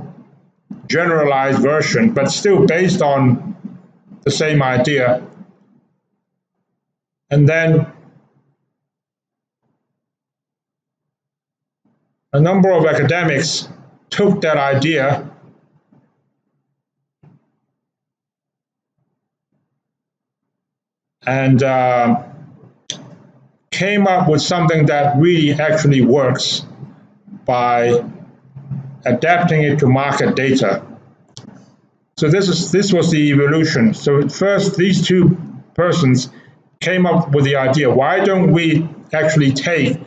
generalized version, but still based on the same idea. And then a number of academics took that idea and came up with something that really actually works by adapting it to market data. So this was the evolution. So first, these two persons came up with the idea, why don't we actually take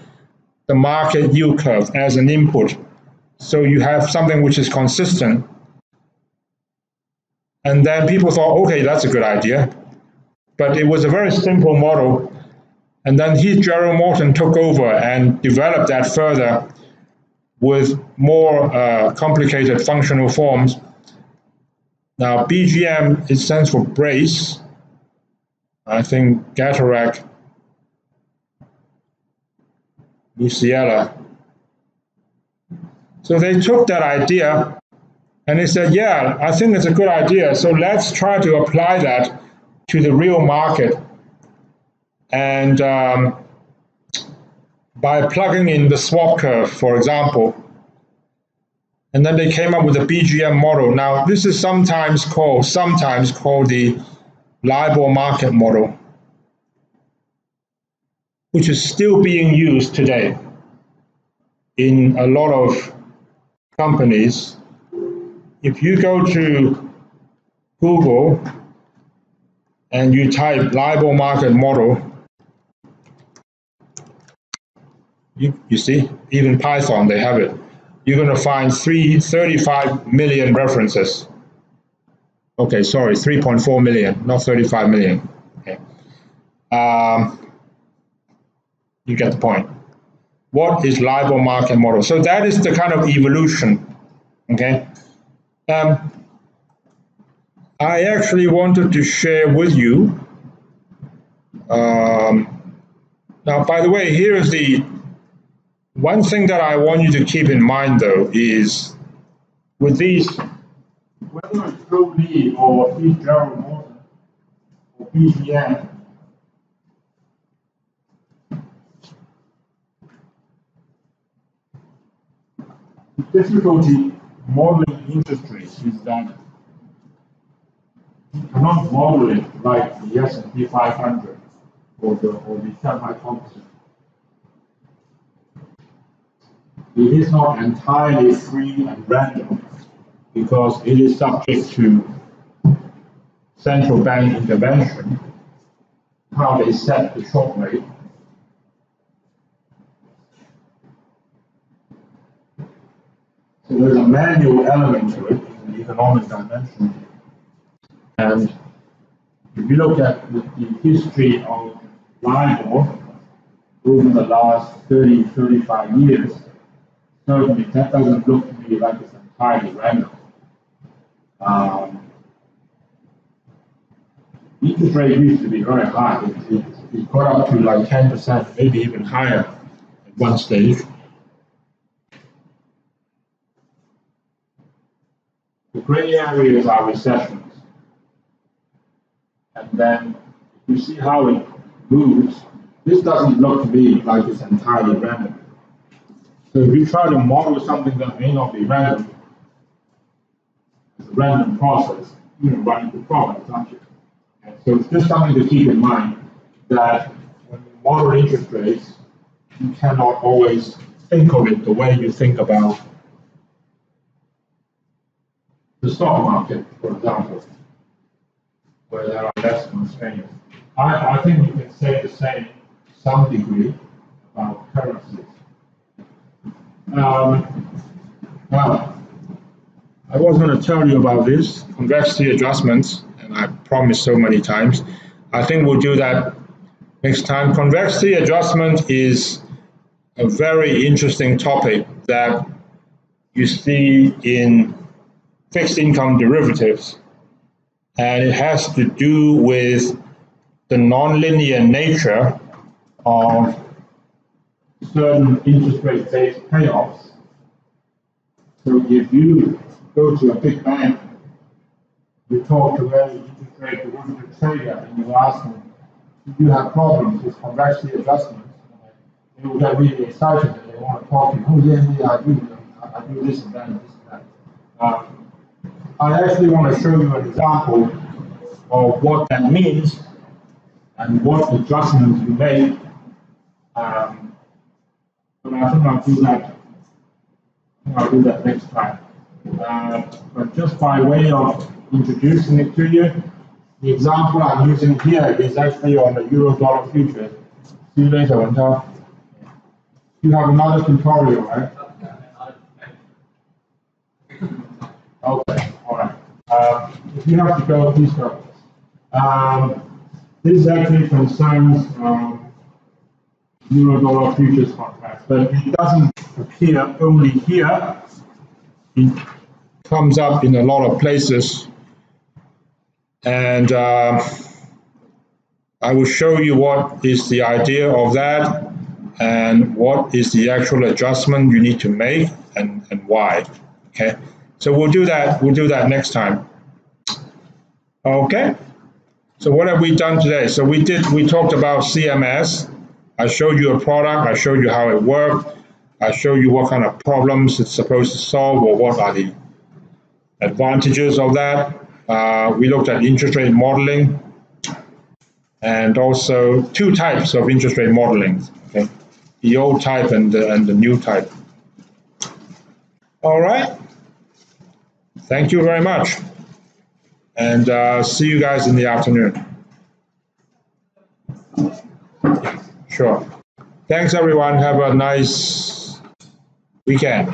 the market yield curve as an input, so you have something which is consistent. And then people thought, okay, that's a good idea. But it was a very simple model. And then Heath, Jarrell, Morton took over and developed that further with more complicated functional forms. Now, BGM, it stands for Brace. I think Gatarack, Luciella. So they took that idea and they said, yeah, I think it's a good idea. So let's try to apply that to the real market. And by plugging in the swap curve, for example, and then they came up with a BGM model. Now, this is sometimes called the LIBOR market model, which is still being used today in a lot of companies. If you go to Google and you type LIBOR market model, you see, even Python, they have it. You're going to find 35 million references. Okay, sorry, 3.4 million, not 35 million. Okay. You get the point. What is LIBOR market model? So that is the kind of evolution. Okay. I actually wanted to share with you. Now, by the way, here is the one thing that I want you to keep in mind, though, is with these Whether it's Tony or Fitzgerald Morton or BGM, the difficulty modeling interest rates is that you cannot model it like the S&P 500 or the Shanghai Composite. It is not entirely free and random because it is subject to central bank intervention, how they set the short rate. So there's a manual element to it in the economic dimension. And if you look at the history of LIBOR over the last 30, 35 years, certainly that doesn't look to me like it's entirely random. Interest rate used to be very high. It got up to like 10%, maybe even higher at one stage. The gray areas are recessions. And then you see how it moves. This doesn't look to me like it's entirely random. So if you try to model something that may not be random, it's a random process, you're running into problems, aren't you? And so it's just something to keep in mind that when you model interest rates, you cannot always think of it the way you think about the stock market, for example, where there are less constraints. I think you can say the same to some degree about currencies. Now, I was going to tell you about this, convexity adjustments, and I promised so many times. I think we'll do that next time. Convexity adjustment is a very interesting topic that you see in fixed income derivatives, and it has to do with the nonlinear nature of certain interest rate-based payoffs. So if you go to a big bank, you talk to any interest rate derivative trader, and you ask them, do you have problems with convexity adjustments? They will get really excited and they want to talk to you. Oh yeah, I do this and that and this and that. I actually want to show you an example of what that means and what adjustments you make. But I think I'll do that next time. But just by way of introducing it to you, the example I'm using here is actually on the euro-dollar future. See you later, Wenta. You have another tutorial, right? Okay, all right. If you have to go, please go. This actually concerns euro-dollar futures contracts, but it doesn't appear only here. It comes up in a lot of places, and I will show you what is the idea of that and what is the actual adjustment you need to make and why. Okay, so we'll do that next time. Okay, so what have we done today? So we talked about CMS. I showed you a product, I showed you how it worked, I showed you what kind of problems it's supposed to solve or what are the advantages of that. We looked at interest rate modeling and also two types of interest rate modeling, okay? The old type and the new type. All right, thank you very much. And see you guys in the afternoon. Sure. Thanks, everyone. Have a nice weekend.